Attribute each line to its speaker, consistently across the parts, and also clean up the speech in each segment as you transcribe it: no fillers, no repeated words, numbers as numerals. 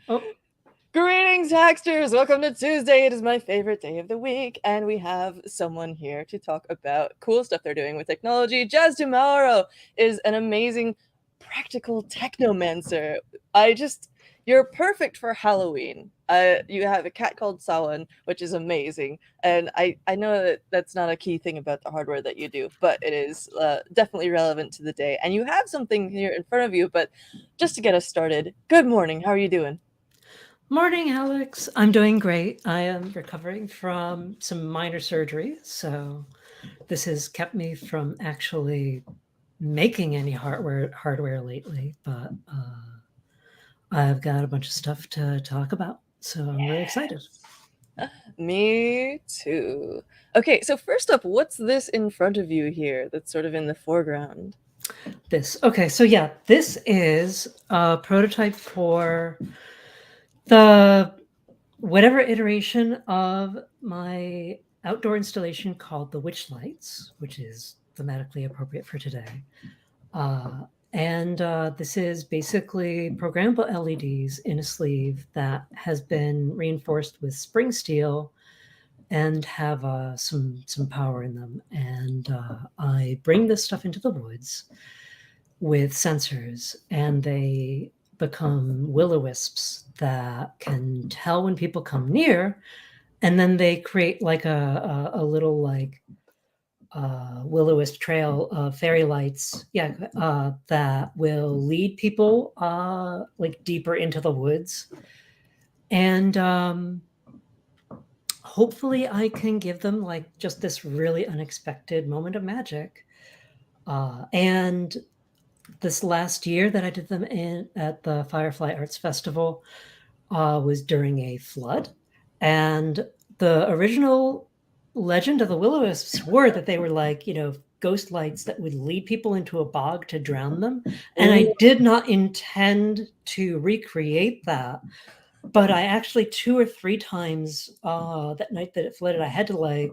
Speaker 1: Oh,
Speaker 2: Greetings, Hacksters! Welcome to Tuesday. It is my favorite day of the week, and we have someone here to talk about cool stuff they're doing with technology. Jazz DiMauro is an amazing practical technomancer. You're perfect for Halloween. You have a cat called Sawan, which is amazing, and I know that that's not a key thing about the hardware that you do, but it is definitely relevant to the day. And you have something here in front of you, but just to get us started, good morning. How are you doing?
Speaker 1: morning, Alex. I'm doing great. I am recovering from some minor surgery, so this has kept me from actually making any hardware lately. But I've got a bunch of stuff to talk about, so I'm really excited.
Speaker 2: Me too. Okay, so first up, what's this in front of you here that's sort of in the foreground?
Speaker 1: This is a prototype for the whatever iteration of my outdoor installation called the Witch Lights, which is thematically appropriate for today. And this is basically programmable LEDs in a sleeve that has been reinforced with spring steel and have some power in them. And I bring this stuff into the woods with sensors, and they become will-o-wisps that can tell when people come near, and then they create like a little like will-o-wisp trail of fairy lights, that will lead people like deeper into the woods. And hopefully I can give them like just this really unexpected moment of magic. And this last year that I did them in at the Firefly Arts Festival was during a flood. And the original legend of the will-o-wisps were that they were like, ghost lights that would lead people into a bog to drown them. And
Speaker 2: Ooh.
Speaker 1: I did not intend to recreate that. But I actually 2 or 3 times that night that it flooded, I had to like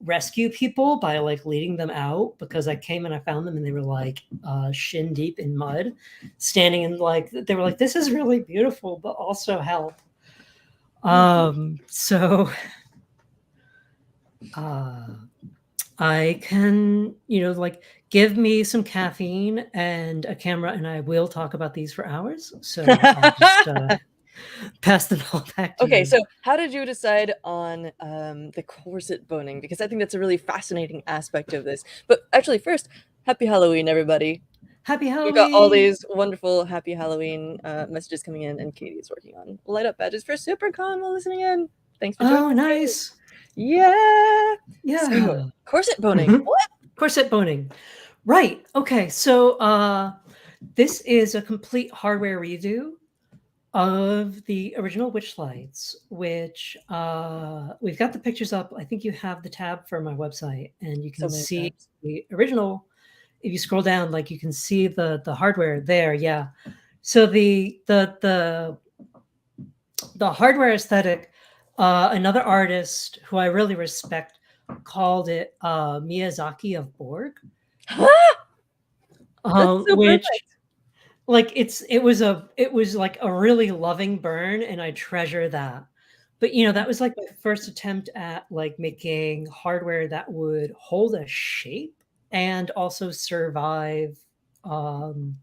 Speaker 1: rescue people by like leading them out because I came and I found them and they were like shin deep in mud, standing in like they were like, this is really beautiful, but also help. So uh, I can, like give me some caffeine and a camera, and I will talk about these for hours. So I'll just pass them all back to
Speaker 2: Okay,
Speaker 1: you.
Speaker 2: so how did you decide on the corset boning? Because I think that's a really fascinating aspect of this. But actually, first, happy Halloween, everybody.
Speaker 1: Happy
Speaker 2: We've got all
Speaker 1: Halloween!
Speaker 2: these wonderful happy Halloween messages coming in, and Katie is working on light up badges for SuperCon while listening in. Thanks for joining
Speaker 1: Oh,
Speaker 2: us, Katie.
Speaker 1: nice.
Speaker 2: Yeah. So,
Speaker 1: Yeah.
Speaker 2: corset boning.
Speaker 1: Mhm.
Speaker 2: What?
Speaker 1: Corset boning. Right. Okay. So this is a complete hardware redo of the original Witch Lights, which we've got the pictures up. I think you have the tab for my website, and you
Speaker 2: So
Speaker 1: can
Speaker 2: many
Speaker 1: see
Speaker 2: tabs.
Speaker 1: the original. If you scroll down, like you can see the hardware there. Yeah. So the hardware aesthetic, another artist who I really respect called it Miyazaki of Borg,
Speaker 2: That's so
Speaker 1: which
Speaker 2: perfect.
Speaker 1: like it was like a really loving burn, and I treasure that. But that was like my first attempt at like making hardware that would hold a shape and also survive um,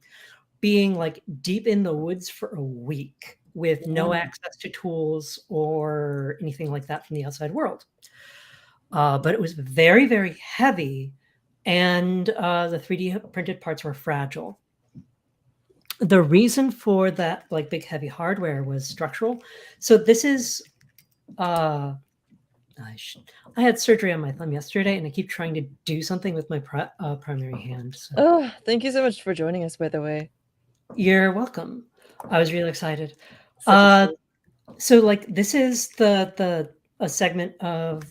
Speaker 1: being like deep in the woods for a week with no
Speaker 2: Yeah.
Speaker 1: access to tools or anything like that from the outside world. But it was very, very heavy, and the 3D printed parts were fragile. The reason for that, like big heavy hardware, was structural. So this is, uh, I had surgery on my thumb yesterday, and I keep trying to do something with my primary hand. So
Speaker 2: Oh, thank you so much for joining us, by the way.
Speaker 1: you're welcome. I was really excited.
Speaker 2: Such a
Speaker 1: Uh,
Speaker 2: treat.
Speaker 1: So like this is the a segment of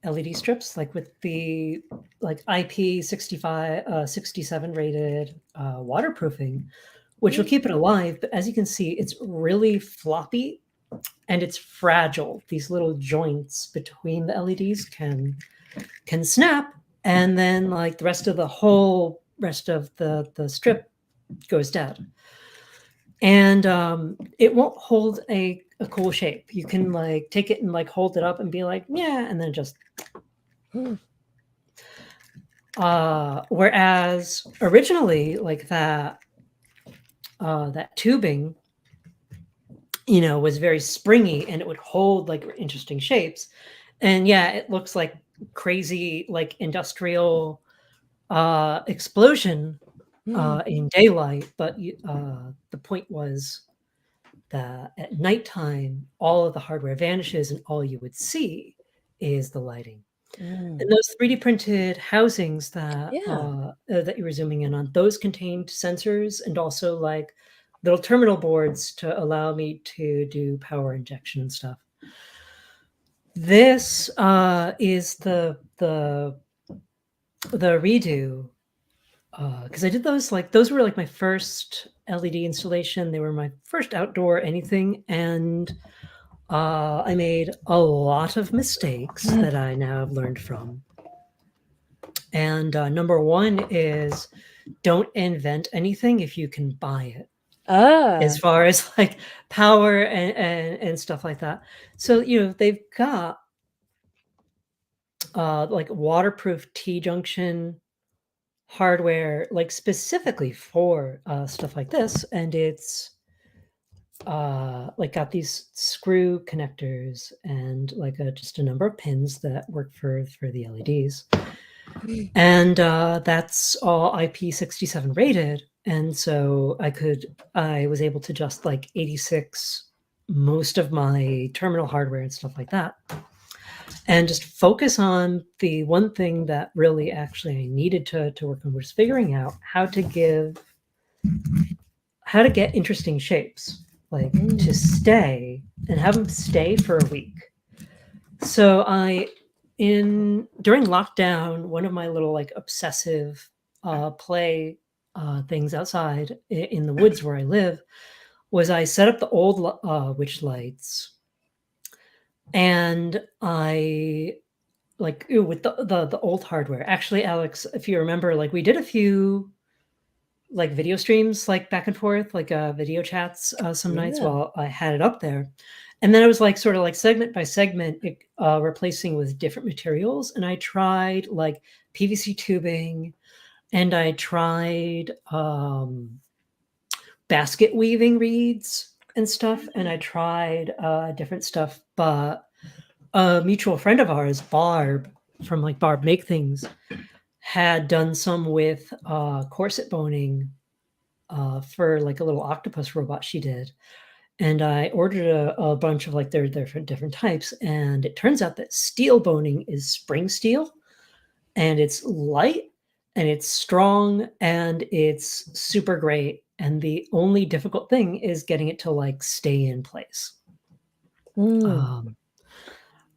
Speaker 1: LED strips like with the like IP65 67 rated waterproofing, which will keep it alive. But as you can see, it's really floppy and it's fragile. These little joints between the LEDs can snap, and then like the rest of the whole rest of the strip goes dead. and it won't hold a cool shape. You can like take it and like hold it up and be like, yeah, and then just. Whereas originally, like that tubing, was very springy and it would hold like interesting shapes. And yeah, it looks like crazy, like industrial explosion in daylight. But the point was that at nighttime, all of the hardware vanishes and all you would see is the lighting. And those 3D printed housings that
Speaker 2: Yeah.
Speaker 1: that you were zooming in on, those contained sensors and also like little terminal boards to allow me to do power injection and stuff. This is the redo because I did those like those were like my first LED installation. They were my first outdoor anything, and I made a lot of mistakes that I now have learned from. And number one is don't invent anything if you can buy it. As far as like power and stuff like that. So they've got like waterproof T-junction hardware, like specifically for stuff like this, and it's like got these screw connectors and like just a number of pins that work for the LEDs. And that's all IP67 rated. And so I was able to just like 86 most of my terminal hardware and stuff like that. And just focus on the one thing that really actually I needed to work on, was figuring out how to get interesting shapes, like to stay and have them stay for a week. So during lockdown, one of my little like obsessive play things outside in the woods where I live was I set up the old witch lights, and I like with the old hardware. Actually, Alex, if you remember, like we did a few like video streams, like back and forth, like video chats some nights while I had it up there. And then I was like sort of like segment by segment replacing with different materials. And I tried like PVC tubing, and I tried basket weaving reeds and stuff. And I tried different stuff. But a mutual friend of ours, Barb, from like Barb Make Things, had done some with corset boning for like a little octopus robot she did. And I ordered a bunch of like their different types. And it turns out that steel boning is spring steel, and it's light and it's strong and it's super great. And the only difficult thing is getting it to like stay in place.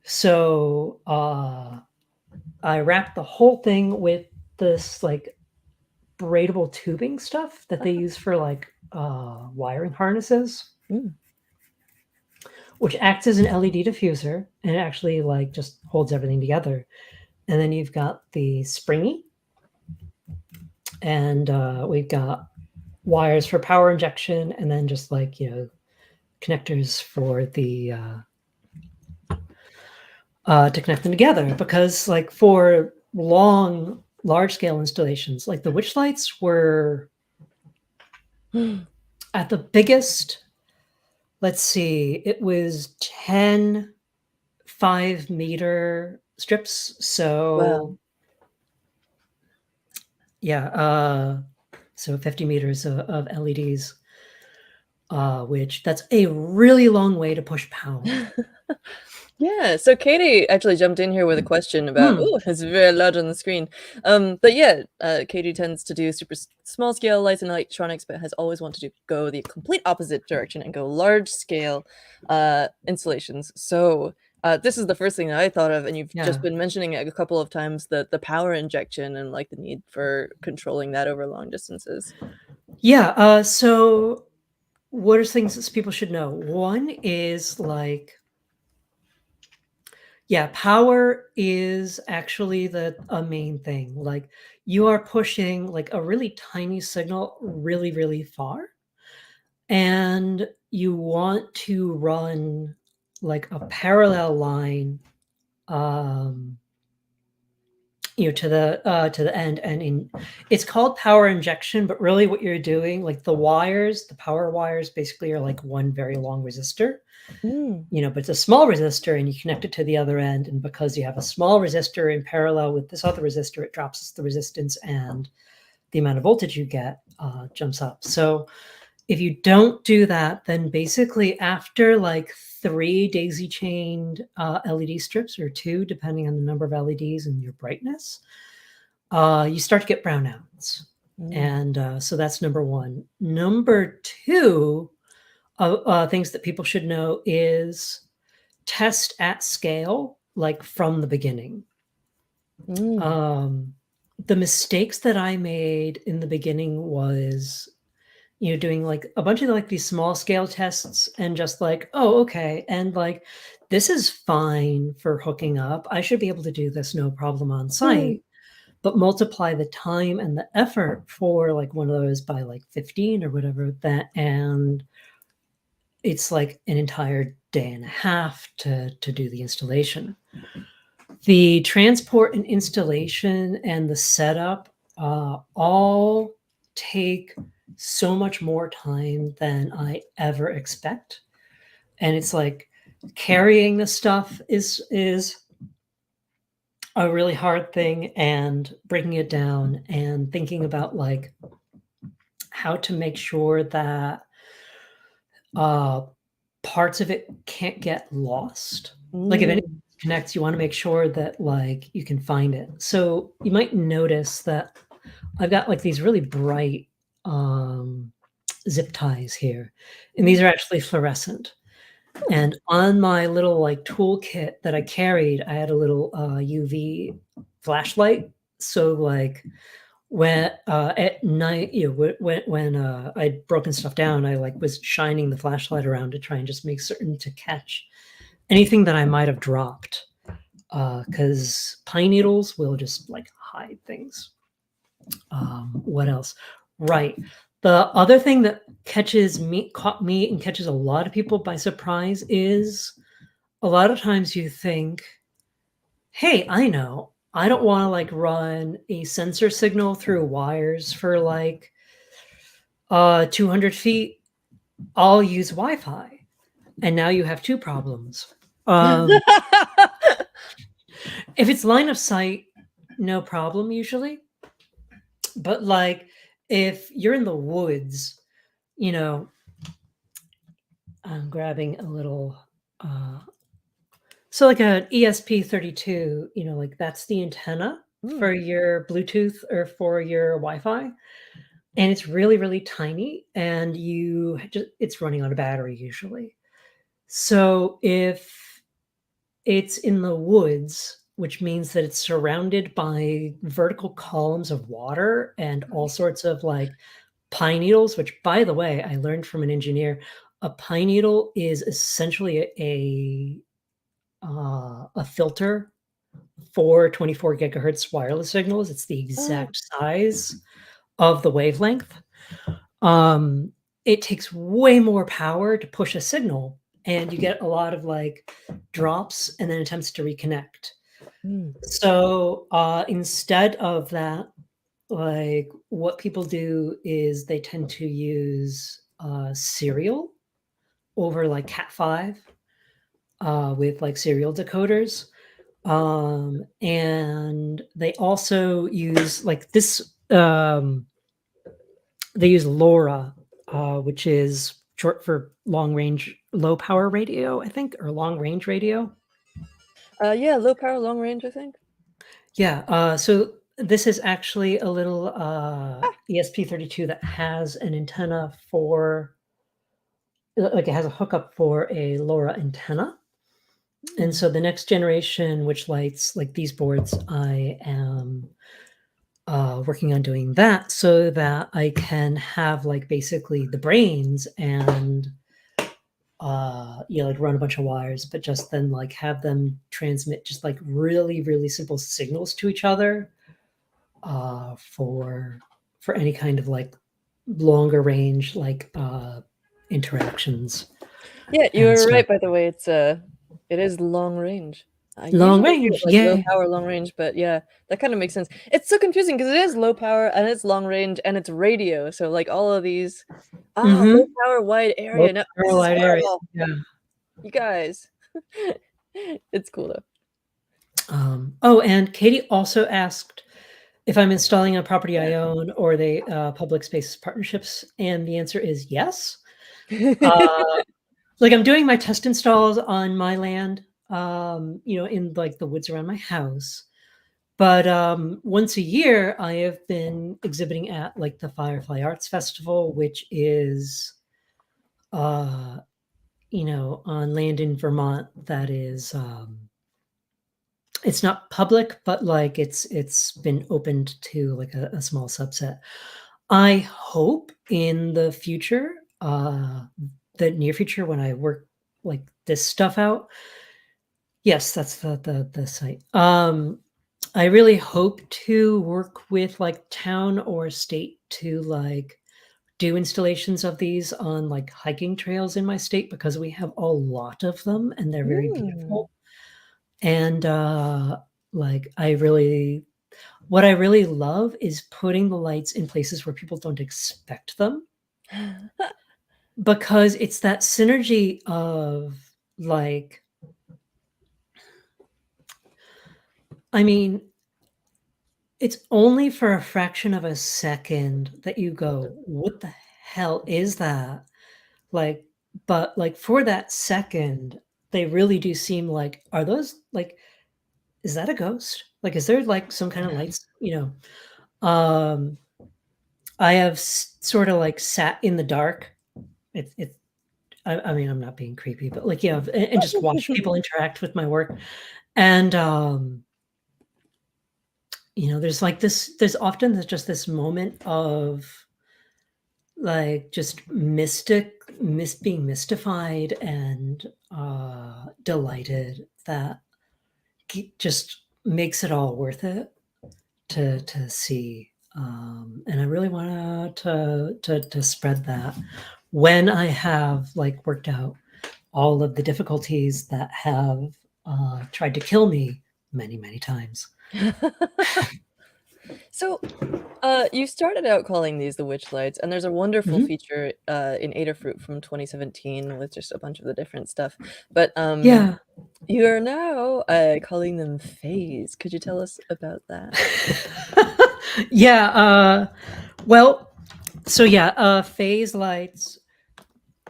Speaker 1: So I wrapped the whole thing with this like braidable tubing stuff that they use for like wiring harnesses, which acts as an LED diffuser, and it actually like just holds everything together. And then you've got the springy, and we've got wires for power injection, and then just like connectors for the to connect them together. Because like for large scale installations, like the witch lights were at the biggest, let's see, it was 10 5-meter strips. So yeah, so 50 meters of LEDs, which that's a really long way to push power.
Speaker 2: Yeah, so Katie actually jumped in here with a question about oh, it's very loud on the screen. But yeah, Katie tends to do super small scale lights and electronics, but has always wanted to go the complete opposite direction and go large scale installations. So this is the first thing that I thought of, and you've just been mentioning it a couple of times, the power injection and like the need for controlling that over long distances.
Speaker 1: Yeah, so what are things that people should know? One is like, yeah, power is actually a main thing. Like you are pushing like a really tiny signal really, really far. and you want to run like a parallel line, um, to the end, and it's called power injection, but really what you're doing, like the power wires basically are like one very long resistor. But it's a small resistor and you connect it to the other end. And because you have a small resistor in parallel with this other resistor, it drops the resistance and the amount of voltage you get jumps up. So if you don't do that, then basically after like 3 daisy chained LED strips, or 2, depending on the number of LEDs and your brightness, you start to get brownouts. And so that's number one. Number two, things that people should know is test at scale, like from the beginning. The mistakes that I made in the beginning was, doing like a bunch of like these small scale tests and just like, oh, okay. And like, this is fine for hooking up. I should be able to do this no problem on site, but multiply the time and the effort for like one of those by like 15 or whatever that. And it's like an entire day and a half to do the installation. The transport and installation and the setup all take so much more time than I ever expect. And it's like carrying the stuff is a really hard thing, and breaking it down and thinking about like how to make sure that parts of it can't get lost. Like if anything connects, you want to make sure that like you can find it. So you might notice that I've got like these really bright zip ties here, and these are actually fluorescent. And on my little like toolkit that I carried, I had a little UV flashlight. So like when at night, when I'd broken stuff down, I like was shining the flashlight around to try and just make certain to catch anything that I might have dropped, because pine needles will just like hide things. What else? Right. The other thing that caught me and catches a lot of people by surprise is a lot of times you think, hey, I know, I don't want to like run a sensor signal through wires for like 200 feet. I'll use Wi-Fi. And now you have 2 problems. If it's line of sight, no problem usually. But like if you're in the woods, I'm grabbing a little so like an ESP32, like that's the antenna for your Bluetooth or for your Wi-Fi. And it's really, really tiny, and it's running on a battery usually. So if it's in the woods, which means that it's surrounded by vertical columns of water and all sorts of like pine needles, which by the way, I learned from an engineer, a pine needle is essentially a filter for 24 gigahertz wireless signals. It's the exact size of the wavelength. It takes way more power to push a signal, and you get a lot of like drops and then attempts to reconnect. So instead of that, like what people do is they tend to use serial over like Cat5 with like serial decoders. And they also use like this, they use LoRa, which is short for long range, low power radio, I think, or long range radio.
Speaker 2: Yeah, low power, long range, I think.
Speaker 1: Yeah. So this is actually a little ESP32 that has an antenna for, like it has a hookup for a LoRa antenna. And so the next generation, which lights like these boards, I am working on doing that so that I can have like basically the brains and like run a bunch of wires, but just then like have them transmit just like really, really simple signals to each other for any kind of like longer range, like interactions.
Speaker 2: Yeah, you
Speaker 1: and
Speaker 2: were
Speaker 1: stuff.
Speaker 2: right, by the way. It is long range. I
Speaker 1: Long
Speaker 2: usually do it
Speaker 1: range,
Speaker 2: like low
Speaker 1: yeah.
Speaker 2: power, long range, but yeah, that kind of makes sense. It's so confusing because it is low power and it's long range and it's radio. So like all of these,
Speaker 1: Mm-hmm.
Speaker 2: low power, wide area.
Speaker 1: Low
Speaker 2: No,
Speaker 1: power
Speaker 2: this is
Speaker 1: wide area.
Speaker 2: horrible.
Speaker 1: Yeah.
Speaker 2: You guys. It's cool though.
Speaker 1: Oh, and Katie also asked if I'm installing a property I own or are they public spaces partnerships, and the answer is yes. Like I'm doing my test installs on my land, in like the woods around my house. But once a year, I have been exhibiting at like the Firefly Arts Festival, which is, on land in Vermont that is, it's not public, but like it's been opened to like a small subset. I hope in the future, the near future, when I work like this stuff out. Yes, that's the site. I really hope to work with like town or state to like do installations of these on like hiking trails in my state, because we have a lot of them and they're very beautiful. And like what I really love is putting the lights in places where people don't expect them, because it's that synergy of like, I mean, it's only for a fraction of a second that you go, "What the hell is that?" Like, but, like, for that second, they really do seem like, are those, like, is that a ghost? Like, is there, like, some kind of lights, I have sorta, like, sat in the dark. It I mean, I'm not being creepy, but, like, and just watch people interact with my work, and, there's often just this moment of, like, just being mystified and, delighted that just makes it all worth it to see, and I really wanna to spread that when I have, like, worked out all of the difficulties that have, tried to kill me many, many times.
Speaker 2: So, you started out calling these the witch lights, and there's a wonderful
Speaker 1: Mhm.
Speaker 2: feature in Adafruit from 2017 with just a bunch of the different stuff. But
Speaker 1: Yeah.
Speaker 2: you are now calling them phase. Could you tell us about that?
Speaker 1: Yeah, well, so yeah, phase lights.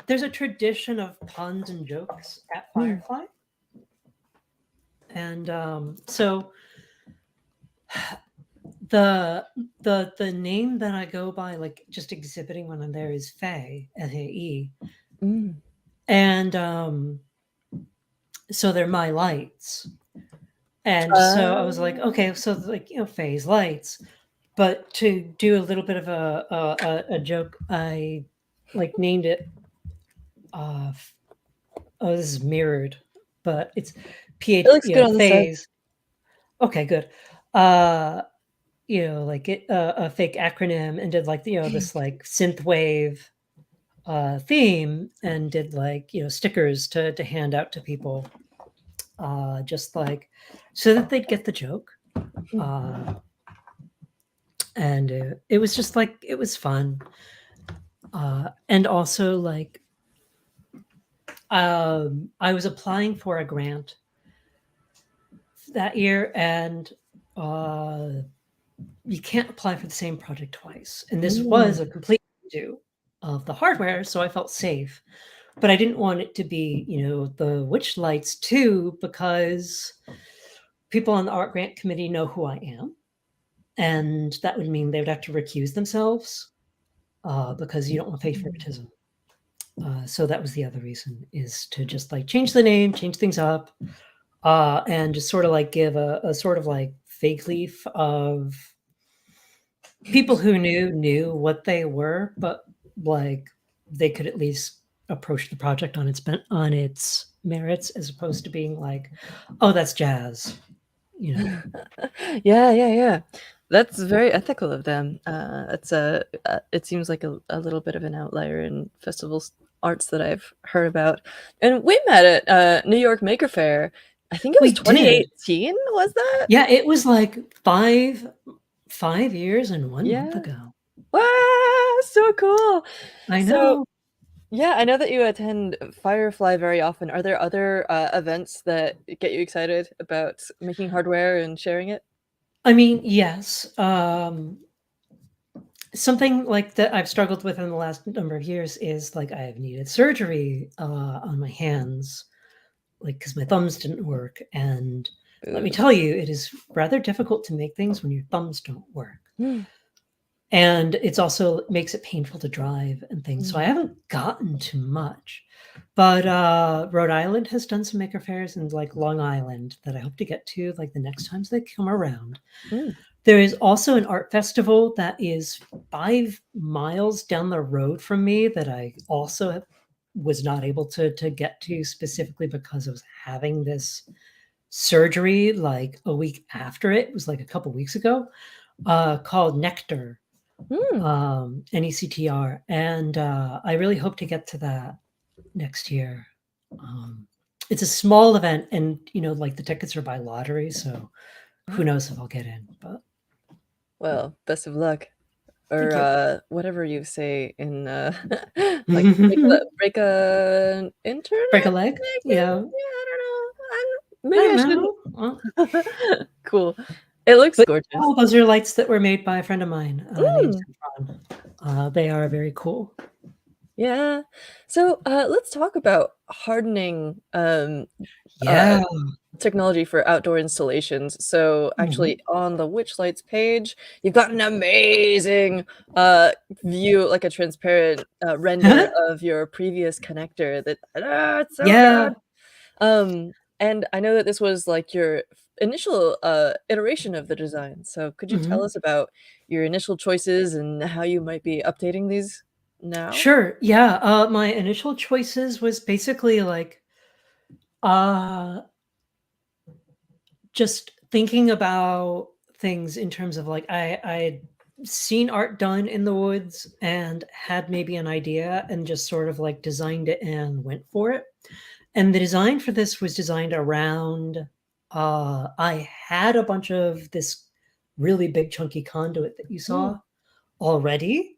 Speaker 1: There's a tradition of puns and jokes at Firefly, and so the name that I go by, like just exhibiting when I'm there, is Fae, Fae,
Speaker 2: Mm.
Speaker 1: and so they're my lights, and so I was like, okay, so like Fae's lights, but to do a little bit of a joke, I like named it. Oh, this is mirrored, but it's
Speaker 2: It looks good on the side.
Speaker 1: phase. Okay, good. Like a fake acronym, and did like this like synth wave theme, and did like stickers to hand out to people, just like so that they'd get the joke. Uh, and it was just like it was fun, and also like I was applying for a grant that year, and uh, you can't apply for the same project twice. And this was a complete redo of the hardware, so I felt safe. But I didn't want it to be, the witch lights too, because people on the art grant committee know who I am. And that would mean they would have to recuse themselves, because you don't want favoritism. So that was the other reason, is to just like change the name, change things up, and just sort of like give a sort of like fake leaf of people who knew what they were, but like they could at least approach the project on its merits, as opposed to being like, oh, that's jazz.
Speaker 2: Yeah. That's very ethical of them. It seems like a little bit of an outlier in festivals arts that I've heard about. And we met at New York Maker Faire. I think it was
Speaker 1: We did.
Speaker 2: 2018, was that?
Speaker 1: Yeah, it was like 5 years and 1 month
Speaker 2: Yeah.
Speaker 1: ago.
Speaker 2: Wow, so cool.
Speaker 1: I
Speaker 2: So,
Speaker 1: know.
Speaker 2: yeah, I know that you attend Firefly very often. Are there other events that get you excited about making hardware and sharing it?
Speaker 1: I mean, yes. Something like that I've struggled with in the last number of years is like I've needed surgery on my hands, like because my thumbs didn't work. And let me
Speaker 2: Ooh.
Speaker 1: tell you, it is rather difficult to make things when your thumbs don't work.
Speaker 2: Mm,
Speaker 1: And it's also makes it painful to drive and things. So I
Speaker 2: mm,
Speaker 1: haven't gotten to much. But Rhode Island has done some maker fairs and like Long Island that I hope to get to like the next times they come around.
Speaker 2: mm.
Speaker 1: There is also an art festival that is 5 miles down the road from me that I also was not able to get to specifically because I was having this surgery like a week after it. It was like a couple weeks ago, called Nectar,
Speaker 2: Mm.
Speaker 1: NECTR. And I really hope to get to that next year. It's a small event and, like the tickets are by lottery. So who knows if I'll get in, but
Speaker 2: Well, best of luck. Or
Speaker 1: thank you.
Speaker 2: whatever you say in like break a
Speaker 1: Break a
Speaker 2: internet
Speaker 1: leg?
Speaker 2: connection.
Speaker 1: Yeah.
Speaker 2: Yeah, I don't know.
Speaker 1: I
Speaker 2: Maybe
Speaker 1: don't
Speaker 2: I shouldn't.
Speaker 1: know. Well,
Speaker 2: Cool. It looks
Speaker 1: but
Speaker 2: gorgeous.
Speaker 1: oh, those are lights that were made by a friend of mine, named
Speaker 2: Mm,
Speaker 1: Saffron. They are very cool.
Speaker 2: yeah. So let's talk about hardening uh
Speaker 1: Yeah.
Speaker 2: technology for outdoor installations. So actually
Speaker 1: Mhm.
Speaker 2: on the Witchlights page, you've got an amazing view, like a transparent render of your previous connector that it's so
Speaker 1: Yeah.
Speaker 2: good. And I know that this was like your initial iteration of the design. So could you tell
Speaker 1: Mhm.
Speaker 2: us about your initial choices and how you might be updating these now?
Speaker 1: Sure. Yeah. My initial choices was basically like, uh, just thinking about things in terms of like I'd seen art done in the woods and had maybe an idea and just sort of like designed it and went for it. And the design for this was designed around I had a bunch of this really big chunky conduit that you
Speaker 2: Mm.
Speaker 1: saw already.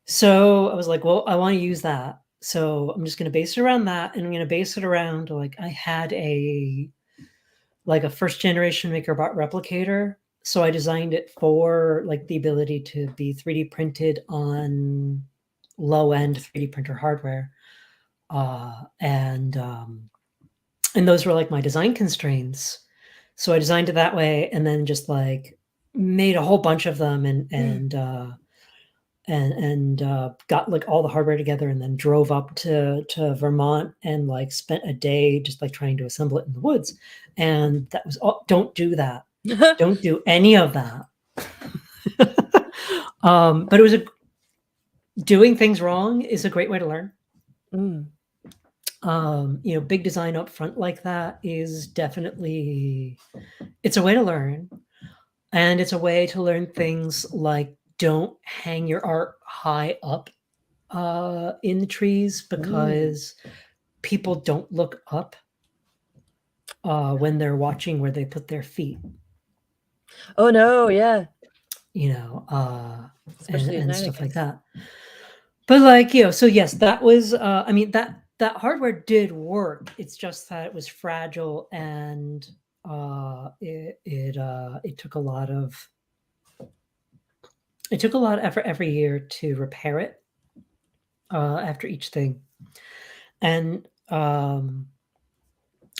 Speaker 1: So I was like, well, I want to use that. So I'm just going to base it around that, and I'm going to base it around like I had a first generation MakerBot replicator. So I designed it for like the ability to be 3D printed on low end 3D printer hardware. And those were like my design constraints. So I designed it that way and then just like made a whole bunch of them and got like all the hardware together and then drove up to Vermont and like spent a day just like trying to assemble it in the woods. And that was all. Don't do that. Don't do any of that. But it was doing things wrong is a great way to learn.
Speaker 2: Mm.
Speaker 1: Big design up front like that is definitely it's a way to learn. And it's a way to learn things like don't hang your art high up in the trees
Speaker 2: Mm.
Speaker 1: because people don't look up when they're watching where they put their feet,
Speaker 2: Oh no, yeah,
Speaker 1: you know, and,
Speaker 2: especially at
Speaker 1: and
Speaker 2: night, I
Speaker 1: stuff like
Speaker 2: guess.
Speaker 1: that. But like, so yes, that was, I mean, that hardware did work. It's just that it was fragile and it took a lot of effort every year to repair it after each thing. And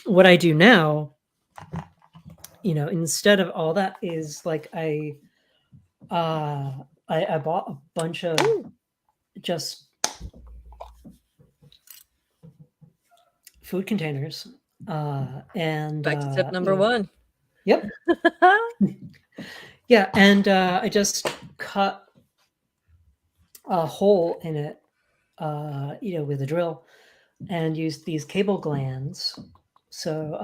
Speaker 1: what I do now, instead of all that is like I bought a bunch of
Speaker 2: Mm.
Speaker 1: just food containers, and
Speaker 2: Back to tip number one.
Speaker 1: yep, yeah, and I just cut a hole in it, with a drill, and used these cable glands. So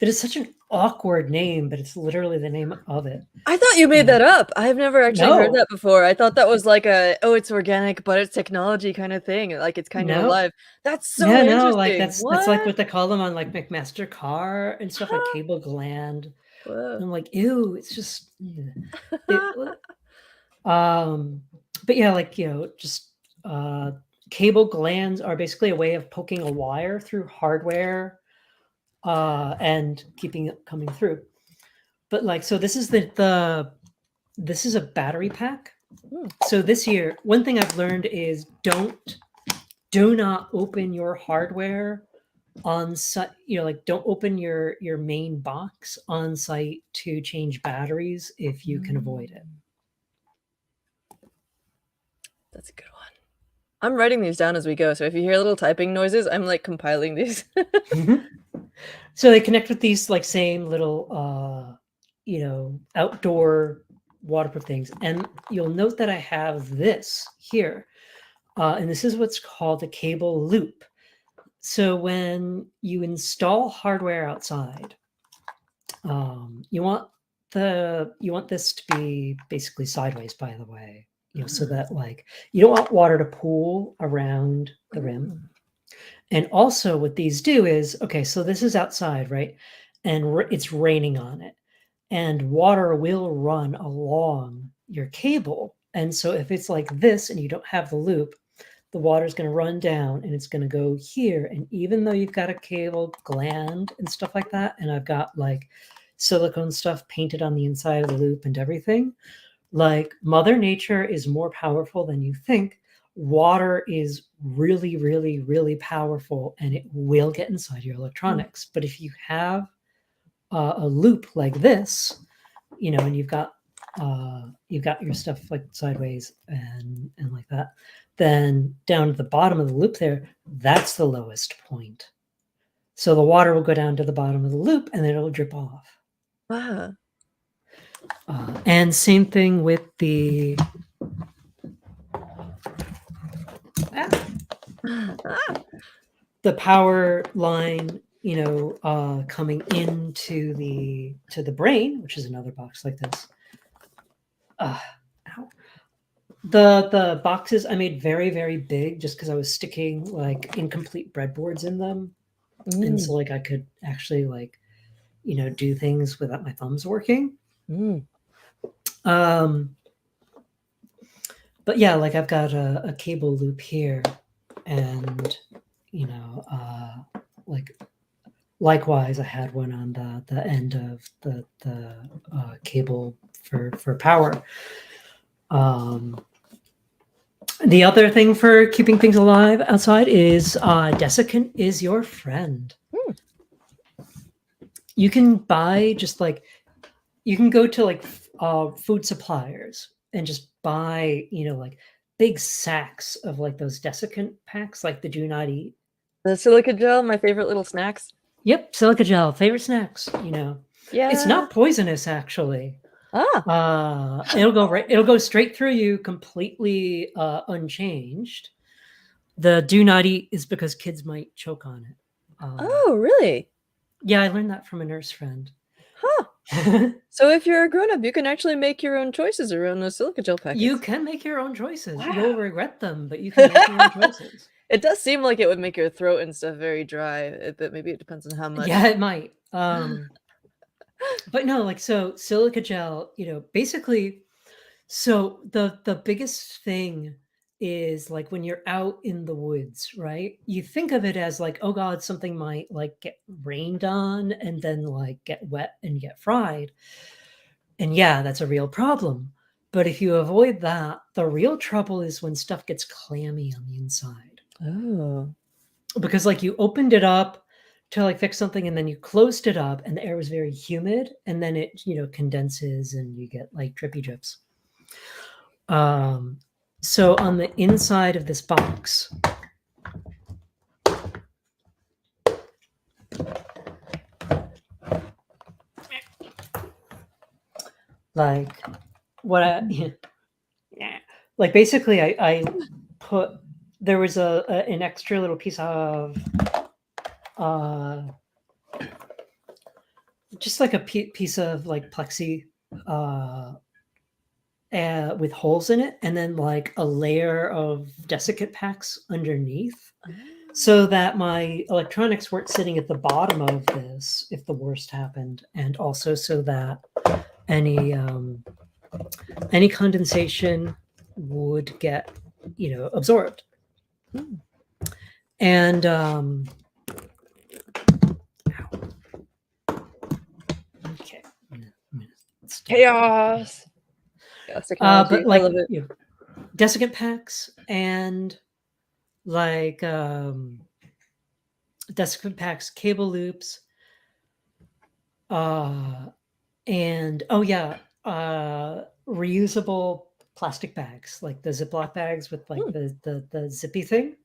Speaker 1: that is such an awkward name, but it's literally the name of it.
Speaker 2: I thought you made that up. I've never actually heard
Speaker 1: No.
Speaker 2: that before. I thought that was like it's organic, but it's technology kind of thing. Like it's kind of
Speaker 1: No.
Speaker 2: alive. That's so
Speaker 1: Yeah, no, like
Speaker 2: interesting.
Speaker 1: that's like
Speaker 2: What?
Speaker 1: what they call them on like McMaster car and stuff, like
Speaker 2: Huh.
Speaker 1: cable gland.
Speaker 2: Whoa.
Speaker 1: And I'm like, ew, it's just it. Um, but yeah, like just cable glands are basically a way of poking a wire through hardware and keeping it coming through. But like, so this is this is a battery pack. So this year, one thing I've learned is do not open your hardware on site. Like don't open your main box on site to change batteries if you can avoid it.
Speaker 2: That's a good one. I'm writing these down as we go. So if you hear little typing noises, I'm like compiling these.
Speaker 1: So they connect with these like same little outdoor waterproof things. And you'll note that I have this here. And this is what's called a cable loop. So when you install hardware outside, you want this to be basically sideways, by the way, so that like you don't want water to pool around the rim. And also what these do is, okay, so this is outside, right? And it's raining on it. And water will run along your cable. And so if it's like this and you don't have the loop, the water's going to run down and it's going to go here. And even though you've got a cable gland and stuff like that, and I've got like silicone stuff painted on the inside of the loop and everything, like Mother Nature is more powerful than you think. Water is really, really, really powerful, and it will get inside your electronics. But if you have a loop like this, and you've got your stuff like sideways and like that, then down at the bottom of the loop there, that's the lowest point. So the water will go down to the bottom of the loop and then it'll drip off.
Speaker 2: Wow.
Speaker 1: And same thing with the the power line, coming into the brain, which is another box like this. Ow. The boxes I made very, very big just because I was sticking like incomplete breadboards in them. And so like I could actually like, do things without my thumbs working. But yeah, like I've got a cable loop here and, like likewise, I had one on the end of the cable for power. The other thing for keeping things alive outside is desiccant is your friend. You can buy you can go to like food suppliers and just buy, like big sacks of like those desiccant packs, like the do not eat.
Speaker 2: The silica gel, my favorite little snacks.
Speaker 1: Yep, silica gel, favorite snacks,
Speaker 2: Yeah.
Speaker 1: It's not poisonous actually.
Speaker 2: Ah.
Speaker 1: It'll go straight through you completely unchanged. The do not eat is because kids might choke on it.
Speaker 2: Oh, really?
Speaker 1: Yeah, I learned that from a nurse friend.
Speaker 2: Huh. So if you're a grown-up, you can actually make your own choices around those silica gel packets.
Speaker 1: You can make your own choices.
Speaker 2: Wow.
Speaker 1: You'll regret them, but you can make your own choices.
Speaker 2: It does seem like it would make your throat and stuff very dry, but maybe it depends on how much.
Speaker 1: Yeah, it might. But no, like, so silica gel, basically, so the biggest thing is like when you're out in the woods, right? You think of it as like, oh God, something might like get rained on and then like get wet and get fried. And yeah, that's a real problem. But if you avoid that, the real trouble is when stuff gets clammy on the inside.
Speaker 2: Oh.
Speaker 1: Because like you opened it up to like fix something and then you closed it up and the air was very humid and then it, condenses and you get like drippy drips. So on the inside of this box, like what like basically I put, there was an extra little piece of just like a piece of like plexi with holes in it, and then like a layer of desiccant packs underneath, so that my electronics weren't sitting at the bottom of this if the worst happened, and also so that any condensation would get absorbed. And okay,
Speaker 2: Chaos. Chaos technology.
Speaker 1: but
Speaker 2: I
Speaker 1: like
Speaker 2: love it.
Speaker 1: desiccant packs and like desiccant packs, cable loops, and reusable plastic bags, like the Ziploc bags with like the zippy thing.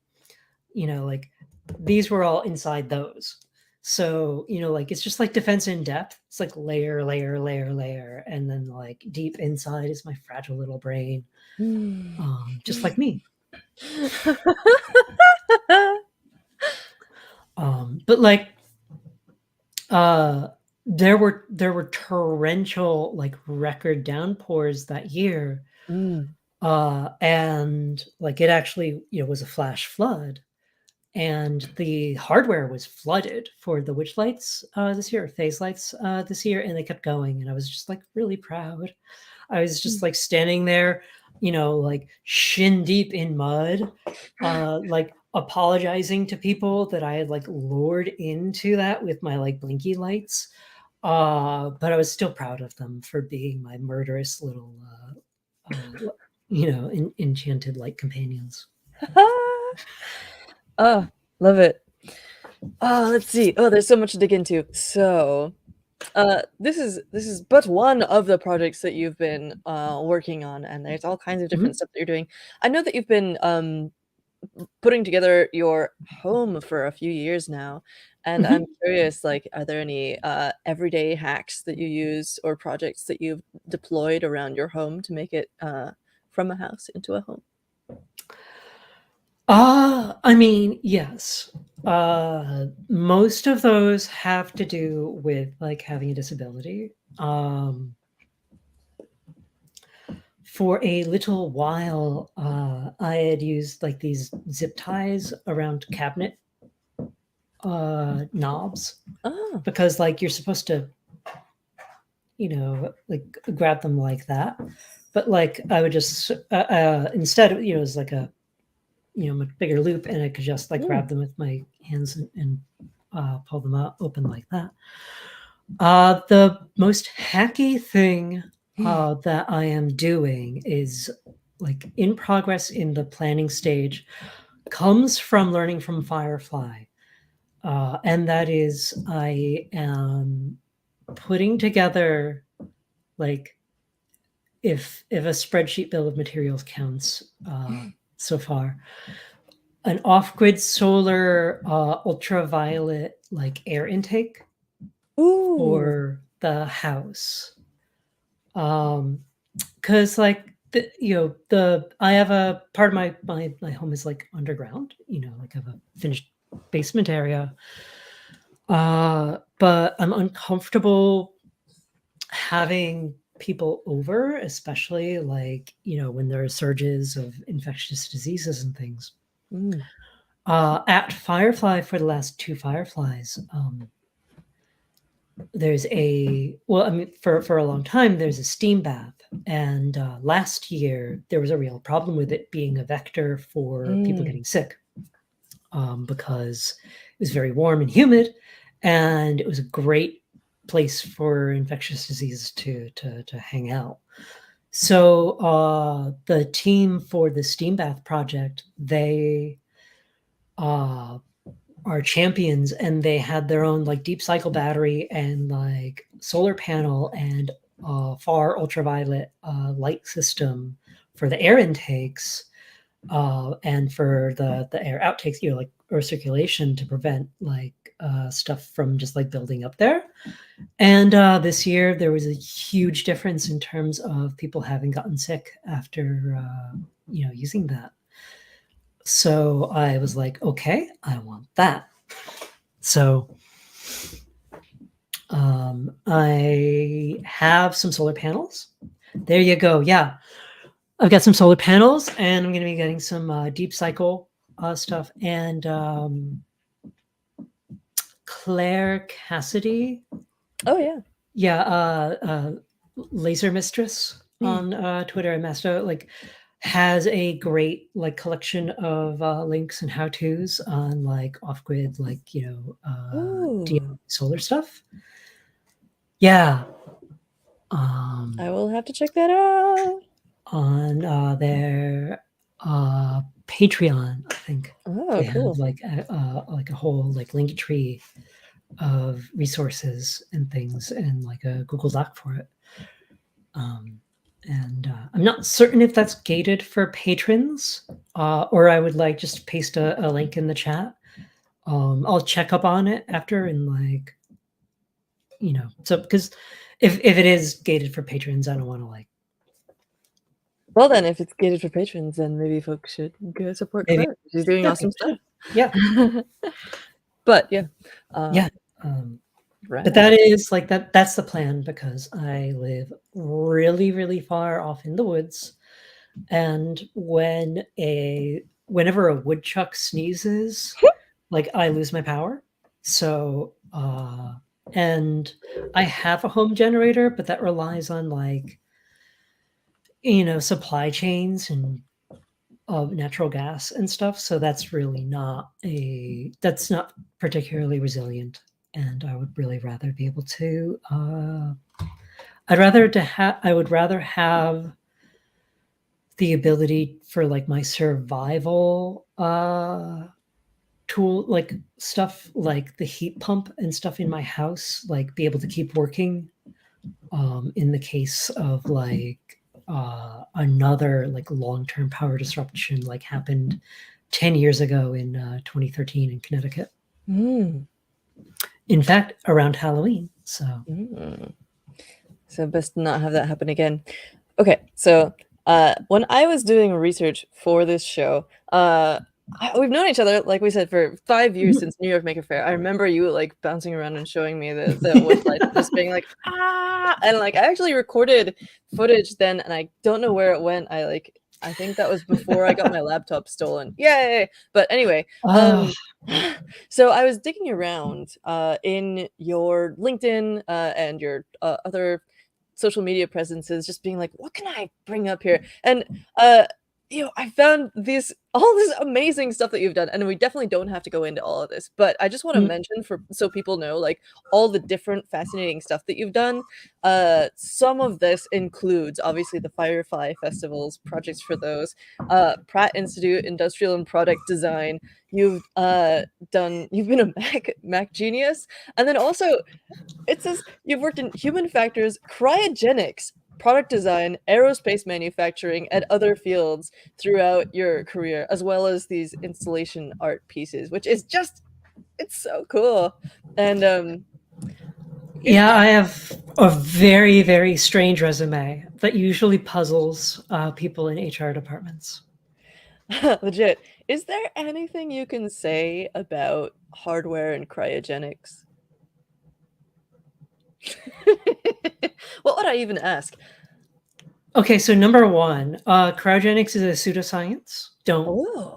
Speaker 1: Like these were all inside those. So, like it's just like defense in depth. It's like layer, layer, layer, layer. And then like deep inside is my fragile little brain. Just like me. But like there were torrential like record downpours that year. And like it actually was a flash flood, and the hardware was flooded for the witch lights this year, or phase lights this year, and they kept going, and I was just like really proud. I was just like standing there, like shin deep in mud, like apologizing to people that I had like lured into that with my like blinky lights. But I was still proud of them for being my murderous little enchanted light companions.
Speaker 2: Oh, love it. Oh, let's see. Oh, there's so much to dig into. So, this is but one of the projects that you've been working on, and there's all kinds of different stuff that you're doing. I know that you've been putting together your home for a few years now, and I'm curious, like, are there any everyday hacks that you use or projects that you've deployed around your home to make it from a house into a home?
Speaker 1: I mean, yes. Most of those have to do with like having a disability. For a little while, I had used like these zip ties around cabinet knobs, because like you're supposed to, like grab them like that. But like I would just instead, it was like a much bigger loop, and I could just like grab them with my hands and pull them out open like that. The most hacky thing that I am doing is like in progress in the planning stage, comes from learning from Firefly. And that is I am putting together, like, if a spreadsheet bill of materials counts so far, an off-grid solar ultraviolet like air intake for the house. Because like I have a part of my home is like underground, like I have a finished basement area. But I'm uncomfortable having people over, especially like, when there are surges of infectious diseases and things. At Firefly, for the last 2 Fireflies, there's for a long time, there's a steam bath. And last year, there was a real problem with it being a vector for people getting sick, because it was very warm and humid, and it was a great place for infectious diseases to hang out. So the team for the steam bath project, they are champions, and they had their own like deep cycle battery and like solar panel and far ultraviolet light system for the air intakes, and for the air outtakes, like, or circulation, to prevent like stuff from just like building up there. And this year there was a huge difference in terms of people having gotten sick after using that. So I was like, okay, I want that. So I have some solar panels. There you go. Yeah. I've got some solar panels, and I'm going to be getting some deep cycle stuff. And Claire Cassidy.
Speaker 2: Oh, yeah.
Speaker 1: Yeah. Laser Mistress on Twitter and Masto, like, has a great like collection of links and how-tos on like off-grid, like,
Speaker 2: Ooh.
Speaker 1: solar stuff. Yeah.
Speaker 2: I will have to check that out.
Speaker 1: On their Patreon, I think.
Speaker 2: Oh,
Speaker 1: They
Speaker 2: cool.
Speaker 1: have like a whole like link tree of resources and things, and like a Google Doc for it. And I'm not certain if that's gated for patrons, or I would like just paste a link in the chat. I'll check up on it after, and like, so because if it is gated for patrons, I don't want to like.
Speaker 2: Well, then, if it's gated for patrons, then maybe folks should go support
Speaker 1: Maybe.
Speaker 2: Claire. She's doing awesome stuff.
Speaker 1: Yeah.
Speaker 2: But yeah.
Speaker 1: Yeah. But that is like that's the plan, because I live really, really far off in the woods. And whenever a woodchuck sneezes, like, I lose my power. So and I have a home generator, but that relies on like, supply chains and natural gas and stuff. So that's really not particularly resilient. And I would really rather be able to I would rather have the ability for like my survival tool, like stuff like the heat pump and stuff in my house, like be able to keep working in the case of like another like long-term power disruption like happened 10 years ago in 2013 in Connecticut. In fact, around Halloween. So
Speaker 2: best not have that happen again. Okay, so when I was doing research for this show, we've known each other, like we said, for 5 years since New York Maker Faire. I remember you like bouncing around and showing me the wood light, just being like, and like I actually recorded footage then, and I don't know where it went. I think that was before I got my laptop stolen. Yay! But anyway, so I was digging around in your LinkedIn and your other social media presences, just being like, what can I bring up here? And I found all this amazing stuff that you've done, and we definitely don't have to go into all of this, but I just want to mention, so people know, like, all the different fascinating stuff that you've done. Some of this includes obviously the Firefly festivals, projects for those, Pratt Institute Industrial and Product Design. You've been a Mac genius, and then also it says you've worked in human factors, cryogenics, product design, aerospace manufacturing, and other fields throughout your career, as well as these installation art pieces, which is it's so cool. And
Speaker 1: yeah, I have a very, very strange resume that usually puzzles people in HR departments.
Speaker 2: Legit. Is there anything you can say about hardware and cryogenics? What would I even ask?
Speaker 1: Okay, so number one, cryogenics is a pseudoscience. Don't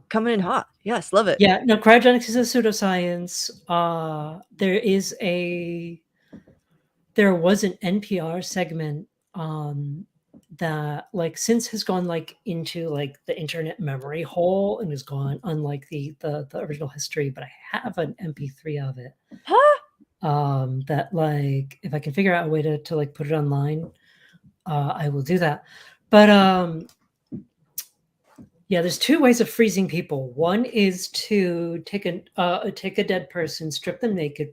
Speaker 2: coming in hot. Yes, love it.
Speaker 1: Yeah, no, cryogenics is a pseudoscience. There was an NPR segment that like since has gone like into like the internet memory hole and is gone, unlike the original history, but I have an MP3 of it. That like if I can figure out a way to like put it online, I will do that. But yeah, there's two ways of freezing people. One is to take a dead person, strip them naked,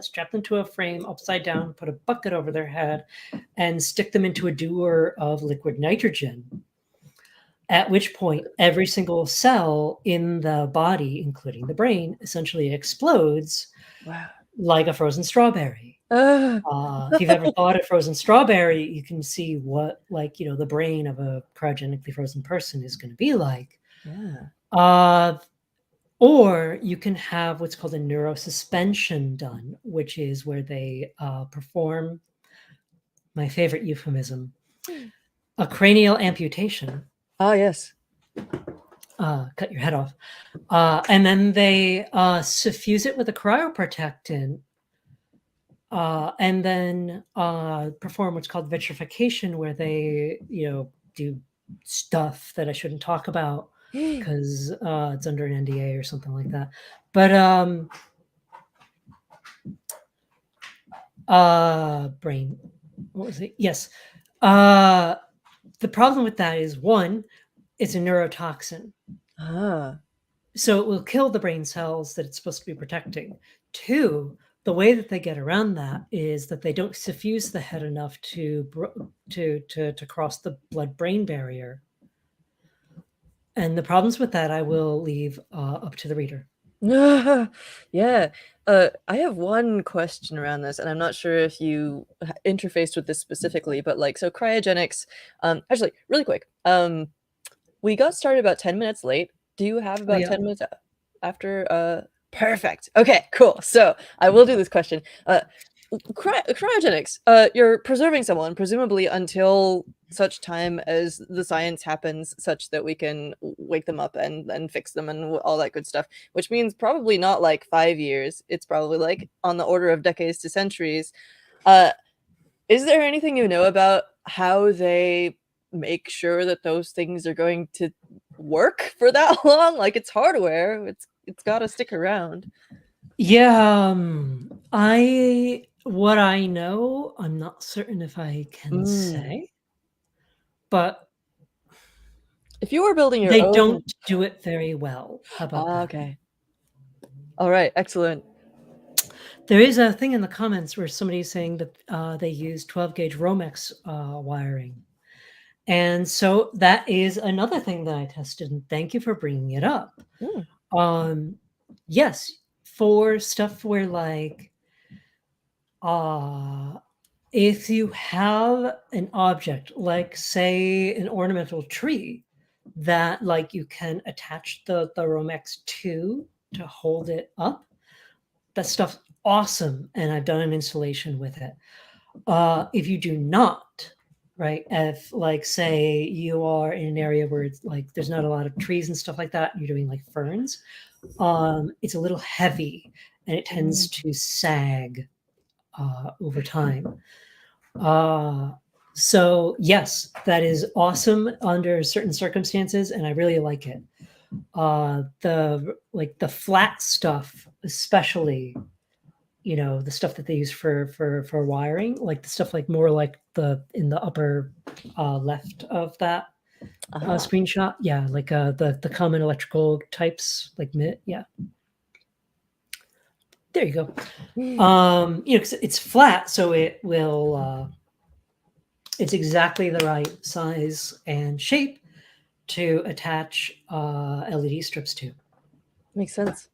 Speaker 1: strap them to a frame upside down, put a bucket over their head, and stick them into a dewar of liquid nitrogen. At which point, every single cell in the body, including the brain, essentially explodes.
Speaker 2: Wow.
Speaker 1: Like a frozen strawberry. If you've ever thought of frozen strawberry, you can see what, like, the brain of a cryogenically frozen person is going to be like.
Speaker 2: Yeah.
Speaker 1: Or you can have what's called a neurosuspension done, which is where they perform my favorite euphemism, a cranial amputation.
Speaker 2: Ah, yes.
Speaker 1: Cut your head off. And then they suffuse it with a cryoprotectant and then perform what's called vitrification, where they, do stuff that I shouldn't talk about because it's under an NDA or something like that. But brain, what was it? Yes. The problem with that is, one, it's a neurotoxin.
Speaker 2: Ah.
Speaker 1: So it will kill the brain cells that it's supposed to be protecting. Two, the way that they get around that is that they don't suffuse the head enough to cross the blood-brain barrier. And the problems with that I will leave up to the reader.
Speaker 2: Yeah. I have one question around this, and I'm not sure if you interfaced with this specifically, but like, so cryogenics, actually, really quick, we got started about 10 minutes late. Do you have about
Speaker 1: Yeah.
Speaker 2: 10 minutes after? Perfect. Okay, cool. So I will do this question. Cryogenics, you're preserving someone, presumably until such time as the science happens such that we can wake them up and fix them and all that good stuff, which means probably not like 5 years. It's probably like on the order of decades to centuries. Is there anything you know about how they make sure that those things are going to work for that long? Like, it's hardware. It's got to stick around.
Speaker 1: Yeah, what I know, I'm not certain if I can say, but
Speaker 2: If you were building your
Speaker 1: they
Speaker 2: own,
Speaker 1: don't do it very well. How about that?
Speaker 2: okay. All right, excellent.
Speaker 1: There is a thing in the comments where somebody's saying that they use 12-gauge Romex wiring. And so that is another thing that I tested, and thank you for bringing it up. Yes, for stuff where like if you have an object, like say an ornamental tree, that like you can attach the Romex to hold it up, that stuff's awesome, and I've done an installation with it. If you do not, right, if like say you are in an area where it's like there's not a lot of trees and stuff like that, and you're doing like ferns, it's a little heavy and it tends to sag over time. So yes, that is awesome under certain circumstances, and I really like it. The flat stuff, especially, the stuff that they use for wiring, like the stuff like more like in the upper left of that screenshot. Yeah, like the common electrical types, like yeah. There you go. 'Cause it's flat, so it will. It's exactly the right size and shape to attach LED strips to.
Speaker 2: Makes sense.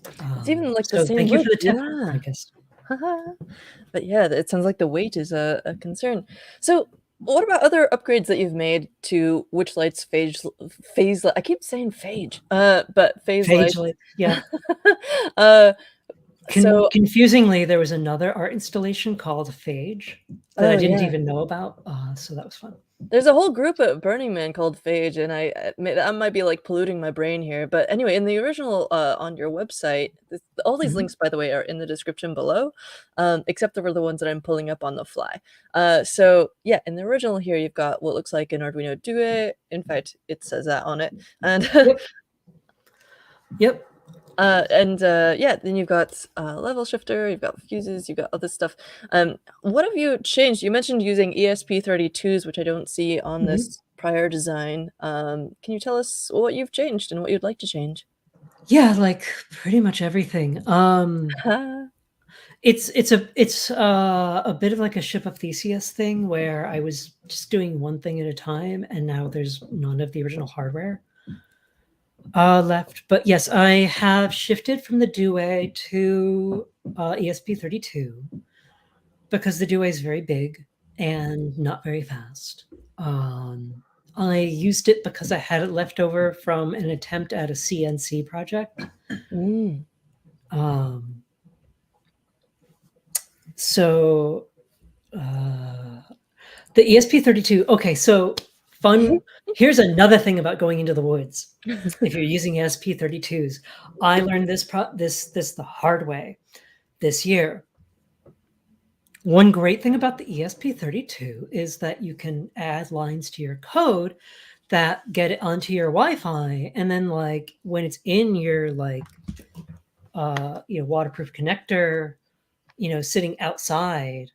Speaker 2: It's even like the
Speaker 1: So
Speaker 2: same
Speaker 1: thank you
Speaker 2: width.
Speaker 1: for the tip,
Speaker 2: Yeah.
Speaker 1: I guess.
Speaker 2: But yeah, it sounds like the weight is a concern. So what about other upgrades that you've made to Witchlight's phase I keep saying phage, but phase light.
Speaker 1: Phage light, yeah.
Speaker 2: uh, so
Speaker 1: Confusingly, there was another art installation called Phage that I
Speaker 2: oh
Speaker 1: didn't
Speaker 2: yeah.
Speaker 1: even know about, so that was fun.
Speaker 2: There's a whole group at Burning Man called Phage, and I admit that might be like polluting my brain here. But anyway, in the original on your website, all these
Speaker 1: Mhm.
Speaker 2: links, by the way, are in the description below, except for the ones that I'm pulling up on the fly. So yeah, in the original here, you've got what looks like an Arduino Duet. In fact, it says that on it, and
Speaker 1: Yep. Yep.
Speaker 2: Yeah, then you've got level shifter, you've got fuses, you've got other stuff. What have you changed? You mentioned using ESP32s, which I don't see on
Speaker 1: Mhm.
Speaker 2: this prior design. Can you tell us what you've changed and what you'd like to change?
Speaker 1: Yeah, like pretty much everything. It's a bit of like a ship of Theseus thing where I was just doing one thing at a time, and now there's none of the original hardware left. But yes, I have shifted from the Dewey to ESP32 because the Dewey is very big and not very fast. I used it because I had it left over from an attempt at a CNC project.
Speaker 2: Mm.
Speaker 1: So the ESP32. Okay, so fun. Here's another thing about going into the woods. If you're using ESP32s, I learned this the hard way this year. One great thing about the ESP32 is that you can add lines to your code that get it onto your Wi-Fi, and then like when it's in your like waterproof connector, sitting outside,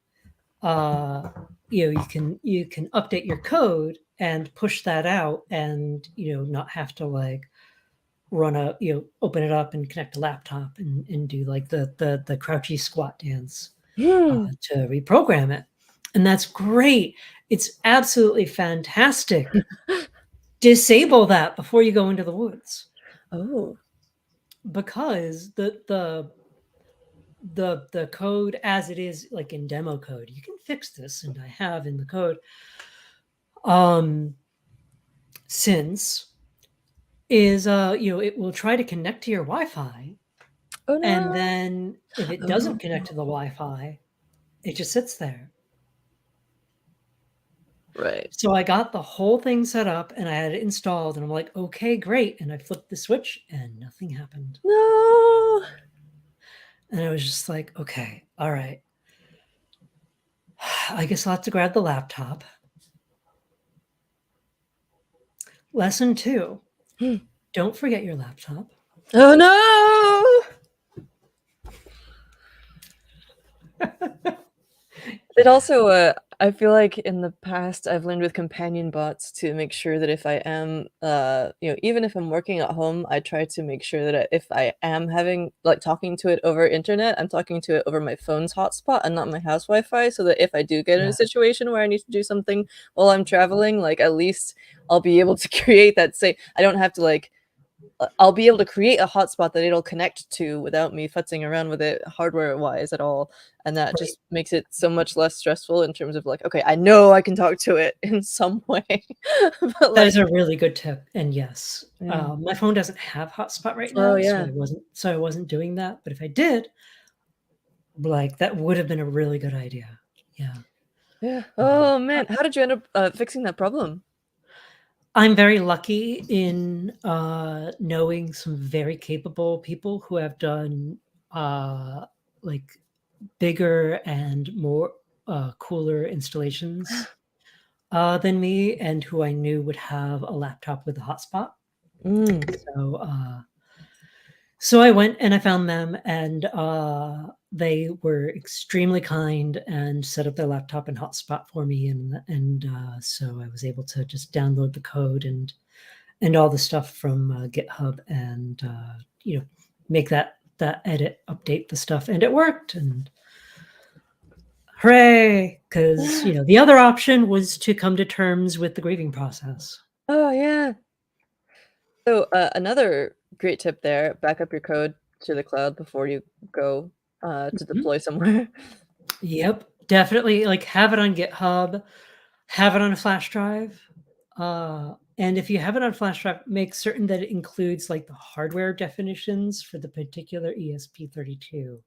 Speaker 1: you can update your code and push that out, and not have to like open it up and connect a laptop and do like the crouchy squat dance to reprogram it. And that's great. It's absolutely fantastic. Disable that before you go into the woods.
Speaker 2: Oh.
Speaker 1: Because the code as it is, like in demo code, you can fix this, and I have in the code, since is it will try to connect to your Wi-Fi.
Speaker 2: Oh no.
Speaker 1: And then if it doesn't connect to the Wi-Fi, it just sits there.
Speaker 2: Right.
Speaker 1: So I got the whole thing set up and I had it installed, and I'm like, okay, great. And I flipped the switch and nothing happened.
Speaker 2: No.
Speaker 1: And I was just like, okay, all right. I guess I'll have to grab the laptop. Lesson 2. Don't forget your laptop.
Speaker 2: Oh no. It also, I feel like in the past I've learned with companion bots to make sure that if I am, even if I'm working at home, I try to make sure that if I am having like talking to it over internet, I'm talking to it over my phone's hotspot and not my house Wi-Fi, so that if I do get in a situation where I need to do something while I'm traveling, like at least I'll be able to create that I don't have to like I'll be able to create a hotspot that it'll connect to without me futzing around with it hardware-wise at all, and that just makes it so much less stressful in terms of like, okay, I know I can talk to it in some way. But
Speaker 1: That is a really good tip, and yes,
Speaker 2: Yeah.
Speaker 1: my phone doesn't have hotspot right
Speaker 2: Oh,
Speaker 1: now,
Speaker 2: yeah.
Speaker 1: so I wasn't doing that. But if I did, like that would have been a really good idea. Yeah.
Speaker 2: Yeah. Oh man, how did you end up fixing that problem?
Speaker 1: I'm very lucky in knowing some very capable people who have done like bigger and more cooler installations than me, and who I knew would have a laptop with a hotspot. So I went and I found them, and they were extremely kind and set up their laptop and hotspot for me, and so I was able to just download the code and all the stuff from GitHub, and make that edit, update the stuff, and it worked. And hooray! Because the other option was to come to terms with the grieving process.
Speaker 2: Oh, yeah. So, another great tip there, back up your code to the cloud before you go, to deploy somewhere.
Speaker 1: Yep, definitely, like, have it on GitHub, have it on a flash drive, and if you have it on a flash drive, make certain that it includes, like, the hardware definitions for the particular ESP32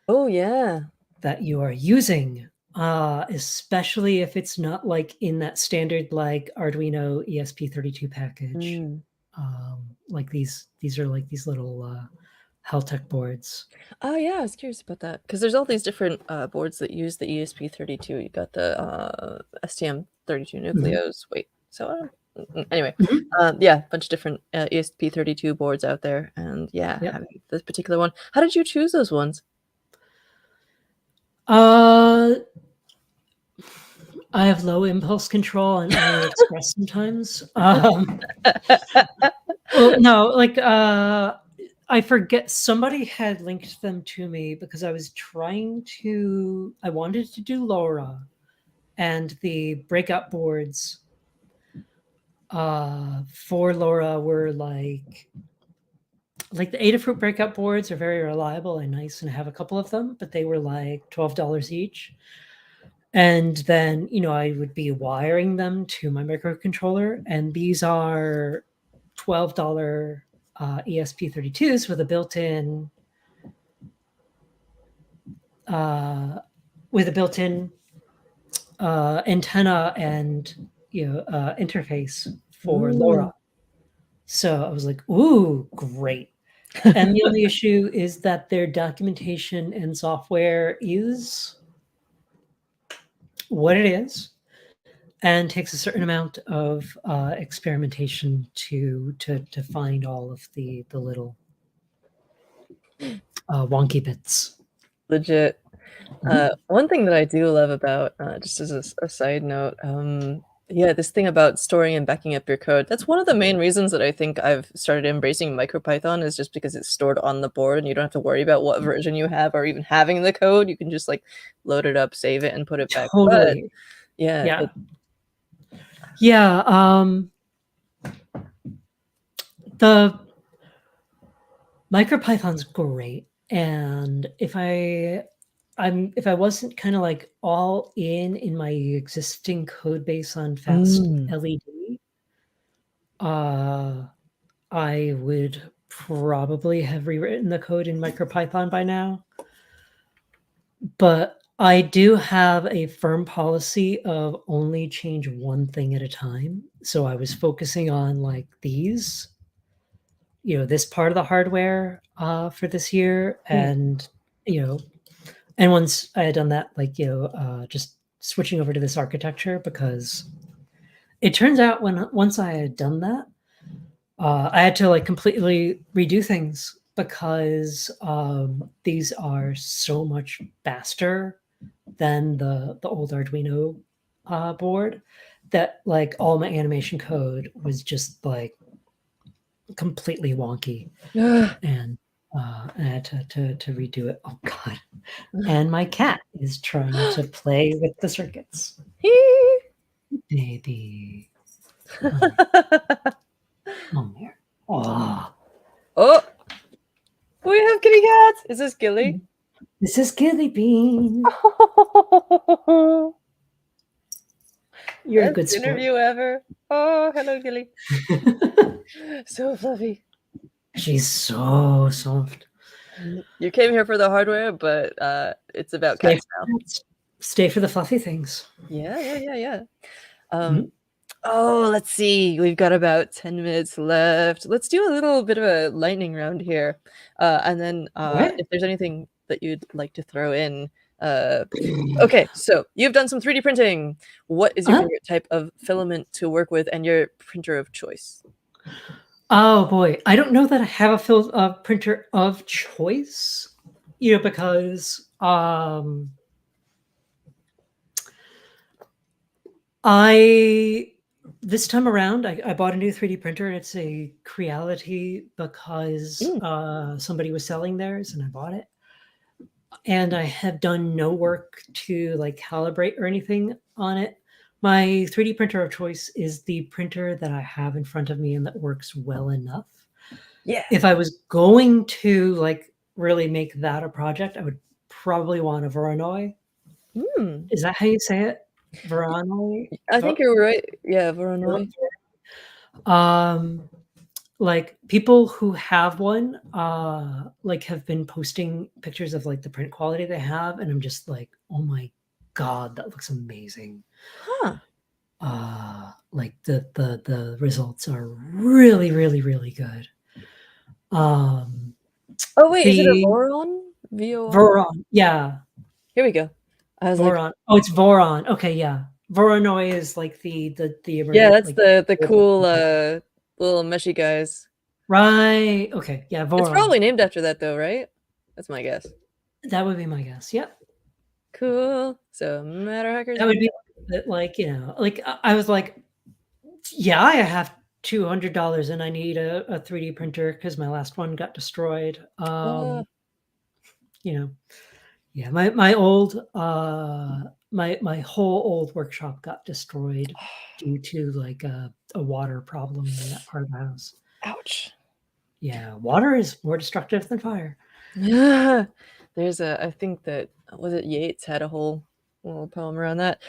Speaker 2: Oh, yeah.
Speaker 1: that you are using, especially if it's not, like, in that standard, like, Arduino ESP32 package. Like, these are, like, these little, Heltec boards.
Speaker 2: Oh, yeah, I was curious about that because there's all these different, boards that use the ESP32. You got the, STM32 Nucleos. Wait, so, anyway, yeah, bunch of different, ESP32 boards out there, and yeah,
Speaker 1: Yep.
Speaker 2: having this particular one. How did you choose those ones?
Speaker 1: I have low impulse control and AliExpress sometimes. Well, no, like, I forget, somebody had linked them to me because I wanted to do LoRa, and the breakout boards for LoRa were like the Adafruit breakout boards are very reliable and nice, and I have a couple of them, but they were like $12 each. And then, I would be wiring them to my microcontroller, and these are $12 ESP32s with a built-in antenna and interface for LoRa. So I was like, ooh, great. And the only issue is that their documentation and software is what it is, and takes a certain amount of experimentation to find all of the little wonky bits.
Speaker 2: Legit. One thing that I do love about, just as a side note, yeah, this thing about storing and backing up your code. That's one of the main reasons that I think I've started embracing MicroPython, is just because it's stored on the board and you don't have to worry about what version you have or even having the code. You can just like load it up, save it, and put it back. But
Speaker 1: Totally.
Speaker 2: yeah.
Speaker 1: The MicroPython's great, and if I wasn't kind of like all in my existing code base on fast LED, I would probably have rewritten the code in MicroPython by now. But I do have a firm policy of only change one thing at a time. So I was focusing on like these, this part of the hardware for this year. And, and once I had done that, like, just switching over to this architecture, because it turns out once I had done that, I had to like completely redo things, because these are so much faster than the old Arduino board, that like all my animation code was just like completely wonky, and I had to redo it. Oh god! And my cat is trying to play with the circuits. Baby, come here.
Speaker 2: Oh, we have kitty cats. Is this Gilly?
Speaker 1: This is Gilly Bean. You're a good sport.
Speaker 2: Interview ever. Oh, hello, Gilly. So fluffy.
Speaker 1: She's so soft.
Speaker 2: You came here for the hardware, but it's about cats now.
Speaker 1: Stay for the fluffy things.
Speaker 2: Yeah. Oh, let's see. We've got about 10 minutes left. Let's do a little bit of a lightning round here. And then if there's anything that you'd like to throw in. Okay, so you've done some 3D printing. What is your favorite type of filament to work with and your printer of choice?
Speaker 1: Oh boy, I don't know that I have a printer of choice, because this time around I bought a new 3D printer, and it's a Creality, because somebody was selling theirs and I bought it. And I have done no work to like calibrate or anything on it. My 3D printer of choice is the printer that I have in front of me and that works well enough.
Speaker 2: Yeah.
Speaker 1: If I was going to like really make that a project, I would probably want a Voronoi. Is that how you say it? Voronoi?
Speaker 2: I think you're right. Yeah, Voronoi.
Speaker 1: Like people who have one, like have been posting pictures of like the print quality they have, and I'm just like, oh my god, that looks amazing. Like the results are really, really, really good.
Speaker 2: Oh wait, is it a Voron?
Speaker 1: Voron, yeah.
Speaker 2: Here we go. I was
Speaker 1: Voron.
Speaker 2: like,
Speaker 1: oh, it's Voron. Okay, yeah. Voronoi is like the
Speaker 2: yeah, that's
Speaker 1: like,
Speaker 2: the cool little meshy guys.
Speaker 1: Right. Okay. Yeah. Voron.
Speaker 2: It's probably named after that though, right? That's my guess.
Speaker 1: That would be my guess. Yep.
Speaker 2: Cool. So Matter Hackers.
Speaker 1: That would be like, like I was like, yeah, I have $200 and I need a 3D printer because my last one got destroyed. Yeah, my old my whole old workshop got destroyed due to like a water problem in that part of the house.
Speaker 2: Ouch.
Speaker 1: Yeah, water is more destructive than fire.
Speaker 2: There's I think that, was it Yates had a whole little poem around that.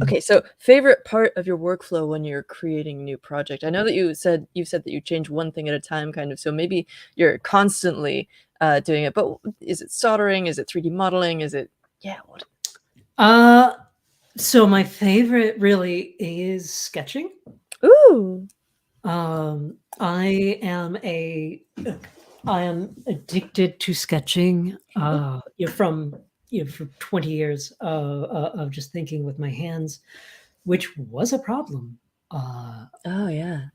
Speaker 2: Okay, so favorite part of your workflow when you're creating a new project? I know that you've said that you change one thing at a time, kind of. So maybe you're constantly doing it. But is it soldering? Is it 3D modeling? Is it what?
Speaker 1: So my favorite really is sketching.
Speaker 2: Ooh.
Speaker 1: I am addicted to sketching. For 20 years of just thinking with my hands, which was a problem.
Speaker 2: Oh yeah.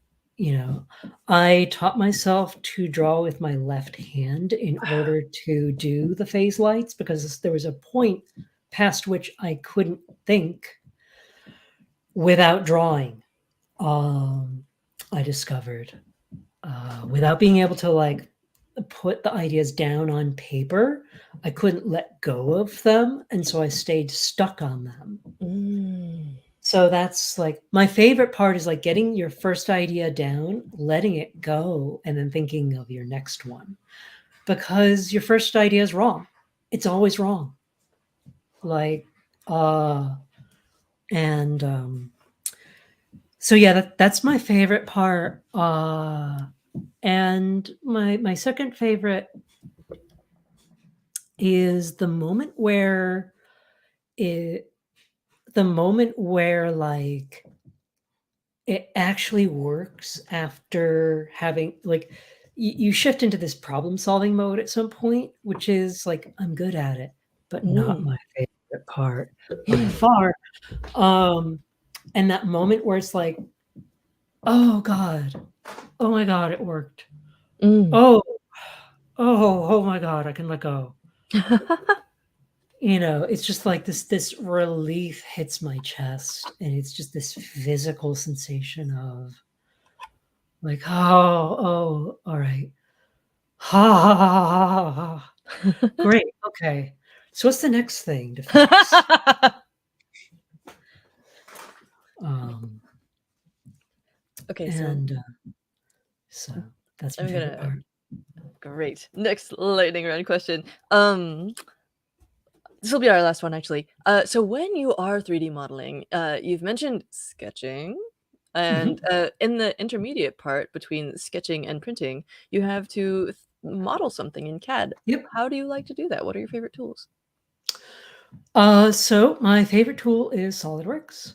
Speaker 1: I taught myself to draw with my left hand in order to do the phase lights because there was a point past which I couldn't think without drawing. I discovered without being able to like put the ideas down on paper, I couldn't let go of them, and so I stayed stuck on them. So that's like my favorite part is like getting your first idea down, letting it go, and then thinking of your next one. Because your first idea is wrong. It's always wrong. Like, and so yeah, that's my favorite part. And my second favorite is the moment where like it actually works after having like you shift into this problem solving mode at some point, which is like I'm good at it, but not my favorite part by far. And that moment where it's like, oh God, oh my God, it worked. Oh, oh my God, I can let go. It's just like this relief hits my chest, and it's just this physical sensation of like, oh, all right. Ha ha ha ha ha. Ha. Great. Okay. So what's the next thing to fix?
Speaker 2: Okay,
Speaker 1: and so that's my favorite part.
Speaker 2: Great. Next lightning round question. This will be our last one, actually. So when you are 3D modeling, you've mentioned sketching, and in the intermediate part between sketching and printing, you have to model something in CAD.
Speaker 1: Yep.
Speaker 2: How do you like to do that? What are your favorite tools?
Speaker 1: So my favorite tool is SolidWorks,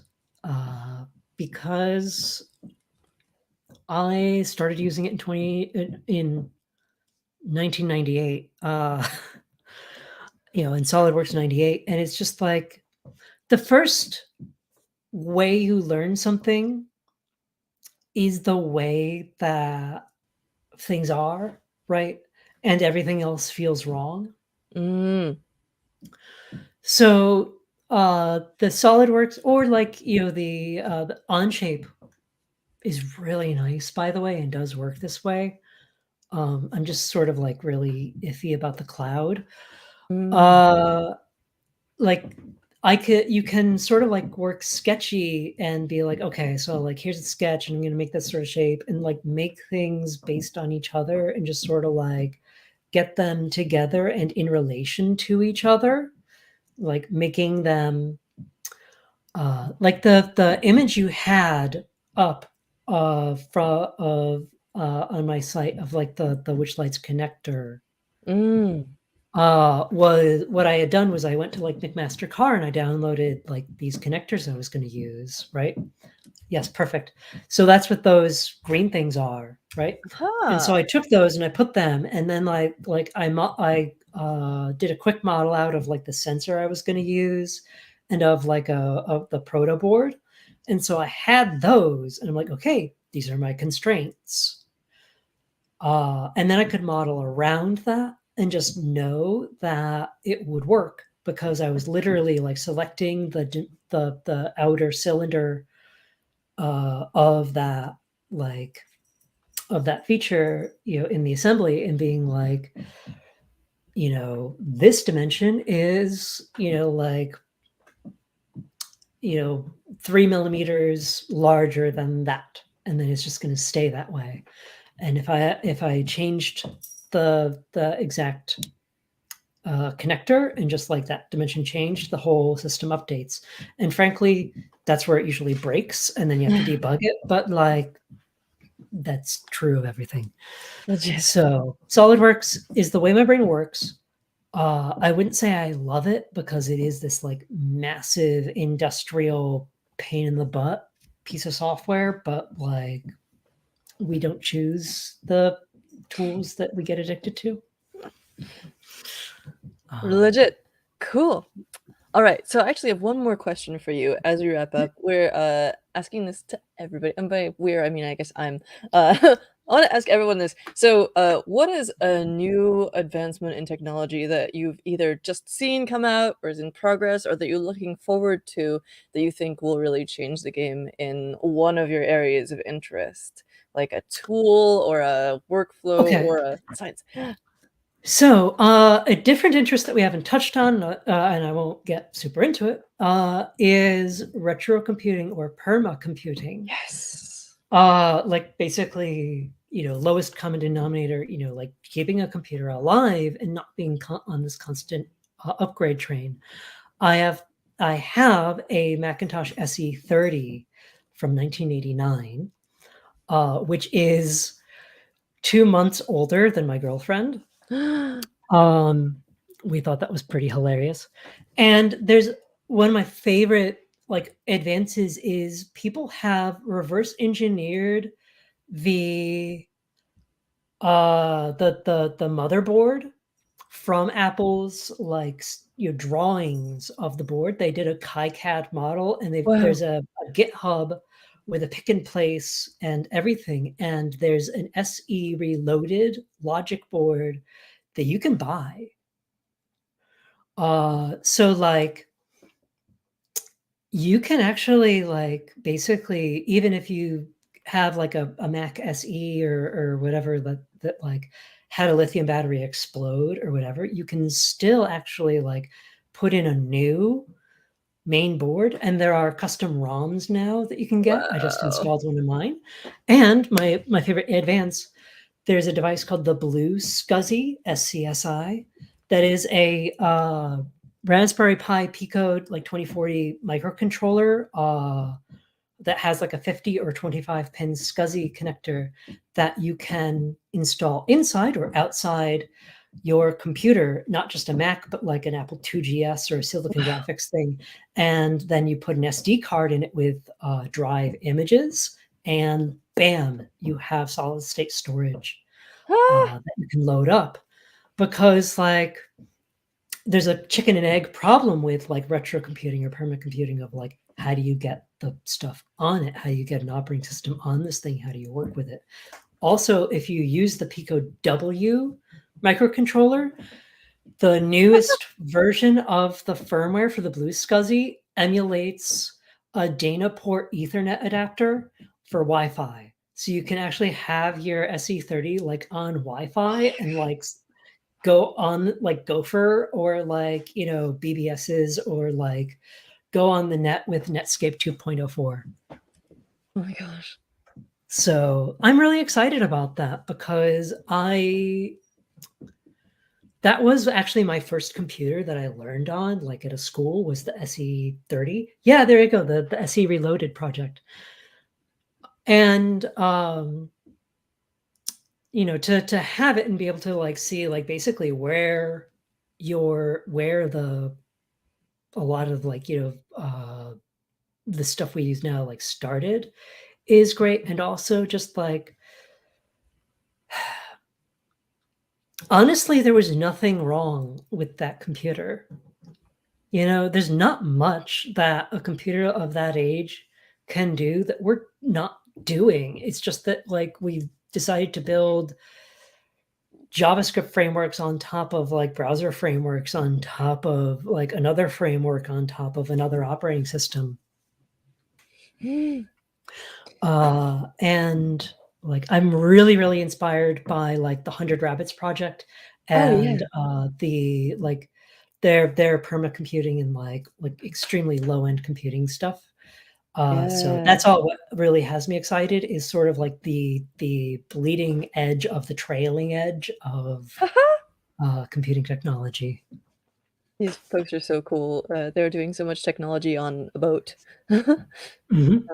Speaker 1: because I started using it in 1998. In SolidWorks 98, and it's just like the first way you learn something is the way that things are, right? And everything else feels wrong. So the SolidWorks or like the Onshape is really nice, by the way, and does work this way. I'm just sort of like really iffy about the cloud. Like you can sort of like work sketchy and be like, okay, so like here's a sketch and I'm going to make this sort of shape and like make things based on each other and just sort of like get them together and in relation to each other, like making them like the image you had up on my site of like the Witch Lights connector. Was what I had done was I went to like McMaster Car and I downloaded like these connectors I was going to use, right? Yes, perfect. So that's what those green things are, right? And so I took those and I put them, and then I did a quick model out of like the sensor I was going to use, and of like of the proto board, and so I had those, and I'm like, okay, these are my constraints, and then I could model around that and just know that it would work because I was literally like selecting the outer cylinder of that feature in the assembly and being like, this dimension is like 3 millimeters larger than that, and then it's just going to stay that way. And if I changed the exact connector, and just like that dimension changed, the whole system updates. And frankly, that's where it usually breaks, and then you have to debug it. But like, that's true of everything.
Speaker 2: Legit.
Speaker 1: So SolidWorks is the way my brain works. I wouldn't say I love it because it is this like massive industrial pain in the butt piece of software, but like we don't choose the tools that we get addicted to.
Speaker 2: Legit. Cool. All right. So I actually have one more question for you as we wrap up. We're asking this to everybody. And by we're, I mean, I guess I'm. I want to ask everyone this. So what is a new advancement in technology that you've either just seen come out or is in progress or that you're looking forward to that you think will really change the game in one of your areas of interest? Like a tool or a workflow
Speaker 1: Okay.
Speaker 2: or a science?
Speaker 1: So, a different interest that we haven't touched on, and I won't get super into it, is retro computing or perma computing.
Speaker 2: Yes.
Speaker 1: Like basically, lowest common denominator, like keeping a computer alive and not being on this constant upgrade train. I have a Macintosh SE30 from 1989, which is 2 months older than my girlfriend. We thought that was pretty hilarious. And there's one of my favorite like advances is people have reverse engineered the motherboard from Apple's like drawings of the board. They did a KiCad model, and
Speaker 2: Wow.
Speaker 1: there's a GitHub with a pick and place and everything. And there's an SE reloaded logic board that you can buy. So like you can actually like basically, even if you have like a Mac SE or whatever that like had a lithium battery explode or whatever, you can still actually like put in a new main board, and there are custom ROMs now that you can get. I just
Speaker 2: Wow.
Speaker 1: installed one of mine. And my favorite advance, there's a device called the Blue SCSI, SCSI, that is a Raspberry Pi Pico like 2040 microcontroller that has like a 50 or 25 pin SCSI connector that you can install inside or outside your computer, not just a Mac, but like an Apple 2GS or a Silicon Graphics thing. And then you put an SD card in it with drive images, and bam, you have solid state storage that you can load up. Because like there's a chicken and egg problem with like retro computing or perma computing of like, how do you get the stuff on it? How do you get an operating system on this thing? How do you work with it? Also, if you use the Pico W microcontroller, the newest version of the firmware for the Blue SCSI emulates a Dana port Ethernet adapter for Wi-Fi. So you can actually have your SE30 like on Wi-Fi and like go on like Gopher or like, BBSs, or like go on the net with Netscape 2.04.
Speaker 2: Oh my gosh.
Speaker 1: So I'm really excited about that because that was actually my first computer that I learned on, like at a school, was the SE30. Yeah, there you go, the SE Reloaded project. And to have it and be able to like see like basically where a lot of like the stuff we use now like started is great. And also just like honestly, there was nothing wrong with that computer. There's not much that a computer of that age can do that we're not doing. It's just that like we decided to build JavaScript frameworks on top of like browser frameworks on top of like another framework on top of another operating system. And like I'm really, really inspired by like the 100 Rabbits project and the like their perma computing and like extremely low end computing stuff. So that's all what really has me excited, is sort of like the bleeding edge of the trailing edge of computing technology.
Speaker 2: These folks are so cool. They're doing so much technology on a boat.
Speaker 1: Mhm.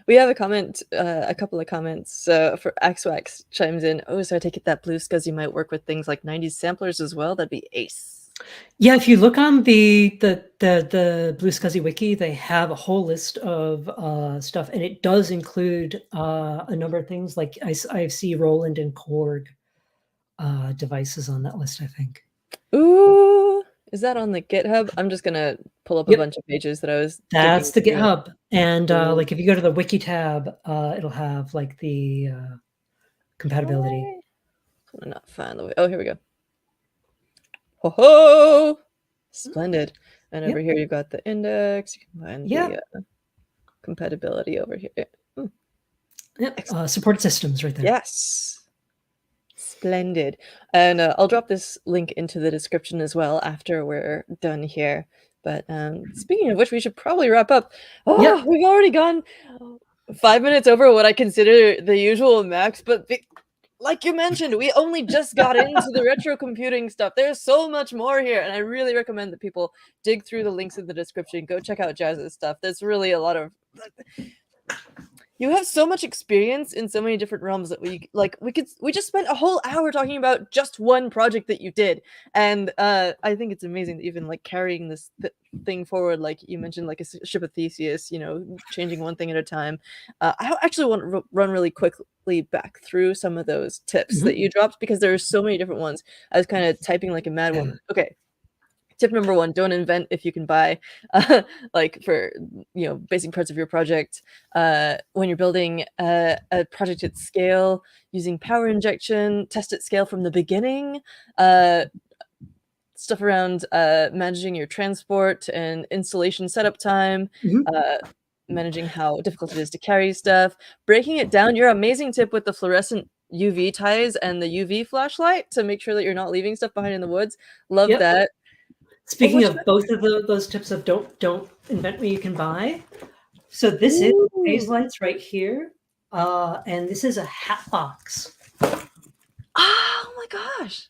Speaker 2: We have a comment, a couple of comments. For Axwax chimes in. Oh, so I take it that Blue Scuzzy might work with things like 90s samplers as well. That'd be ace.
Speaker 1: Yeah, if you look on the Blue Scuzzy wiki, they have a whole list of stuff, and it does include a number of things. Like I see Roland and Korg devices on that list, I think.
Speaker 2: Ooh, is that on the GitHub? I'm just gonna pull up a
Speaker 1: Yep,
Speaker 2: bunch of pages that I was
Speaker 1: that's
Speaker 2: digging
Speaker 1: the
Speaker 2: through.
Speaker 1: GitHub. And
Speaker 2: Ooh.
Speaker 1: like if you go to the wiki tab, it'll have like the compatibility.
Speaker 2: I'm gonna not find the way. Oh, here we go. Ho ho! Splendid. And over
Speaker 1: Yep.
Speaker 2: here you've got the index. You can find
Speaker 1: Yeah.
Speaker 2: the compatibility over here. Ooh,
Speaker 1: Yep.
Speaker 2: excellent.
Speaker 1: Supported systems right there.
Speaker 2: Yes. Splendid. And I'll drop this link into the description as well after we're done here. But speaking of which, we should probably wrap up. Oh,
Speaker 1: Yep.
Speaker 2: we've already gone 5 minutes over what I consider the usual max, but like you mentioned, we only just got into the retro computing stuff. There's so much more here, and I really recommend that people dig through the links in the description. Go check out Jazz's stuff. There's really a lot of you have so much experience in so many different realms that we just spent a whole hour talking about just one project that you did. And I think it's amazing that you've been like carrying this thing forward, like you mentioned, like a ship of Theseus, you know, changing one thing at a time. I actually want to run really quickly back through some of those tips that
Speaker 1: Mhm.
Speaker 2: you dropped because there are so many different ones. I was kind of typing like a mad
Speaker 1: Yeah.
Speaker 2: woman. Okay, tip number one, don't invent if you can buy. Like for basic parts of your project, when you're building a project at scale, using power injection, test at scale from the beginning. Stuff around managing your transport and installation setup time,
Speaker 1: Mhm.
Speaker 2: managing how difficult it is to carry stuff, breaking it down. Your amazing tip with the fluorescent UV ties and the UV flashlight to make sure that you're not leaving stuff behind in the woods. Love
Speaker 1: Yep.
Speaker 2: that. Oh,
Speaker 1: Speaking
Speaker 2: what
Speaker 1: of both of those tips of don't invent what you can buy. So this is
Speaker 2: Ooh.
Speaker 1: phase lights right here, and this is a hat box.
Speaker 2: Oh my gosh.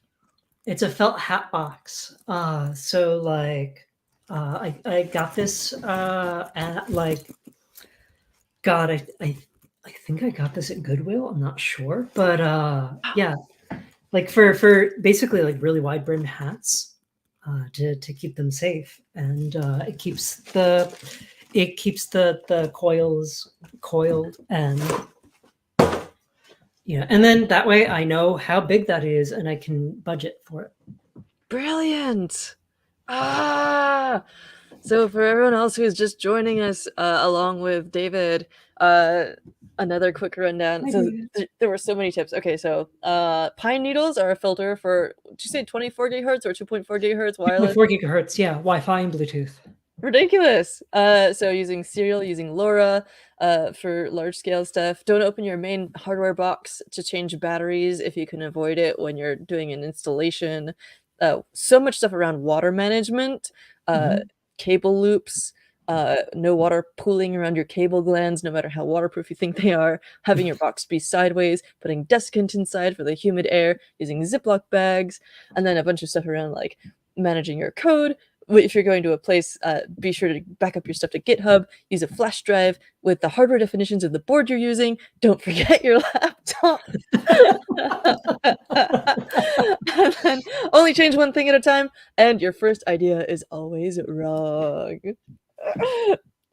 Speaker 1: It's a felt hat box. So like, I got this at like, God, I think I got this at Goodwill. I'm not sure, but yeah, like for basically like really wide brimmed hats, to keep them safe, and it keeps the coils coiled, and and then that way I know how big that is and I can budget for it.
Speaker 2: Brilliant. Ah. So for everyone else who's just joining us along with David, another quick rundown.
Speaker 1: Hi,
Speaker 2: So
Speaker 1: David.
Speaker 2: there were so many tips. Okay, so pine needles are a filter for, did you say 24 gigahertz or 2.4 gigahertz wireless?
Speaker 1: 2.4 gigahertz, yeah, Wi-Fi and Bluetooth.
Speaker 2: Ridiculous. So using Serial, using LoRa for large scale stuff. Don't open your main hardware box to change batteries if you can avoid it when you're doing an installation. So much stuff around water management,
Speaker 1: Mhm.
Speaker 2: cable loops, no water pooling around your cable glands, no matter how waterproof you think they are, having your box be sideways, putting desiccant inside for the humid air, using Ziploc bags, and then a bunch of stuff around like managing your code. If you're going to a place, be sure to back up your stuff to GitHub, use a flash drive with the hardware definitions of the board you're using. Don't forget your laptop. And then only change one thing at a time, and your first idea is always wrong.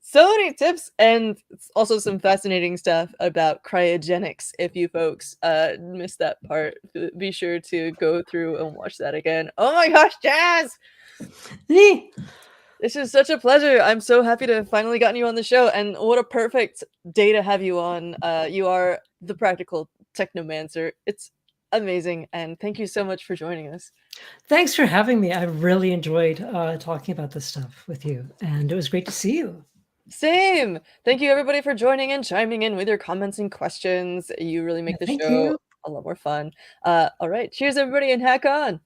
Speaker 2: So many tips, and also some fascinating stuff about cryogenics. If you folks missed that part, be sure to go through and watch that again. Oh my gosh, Jazz! This is such a pleasure. I'm so happy to have finally gotten you on the show, and what a perfect day to have you on. You are the practical technomancer. It's amazing, and thank you so much for joining us.
Speaker 1: Thanks for having me. I really enjoyed talking about this stuff with you, and it was great to see you.
Speaker 2: Same. Thank you, everybody, for joining and chiming in with your comments and questions. You really
Speaker 1: Yeah,
Speaker 2: make the
Speaker 1: thank
Speaker 2: show
Speaker 1: you.
Speaker 2: a lot more fun. All right. Cheers, everybody, and hack on.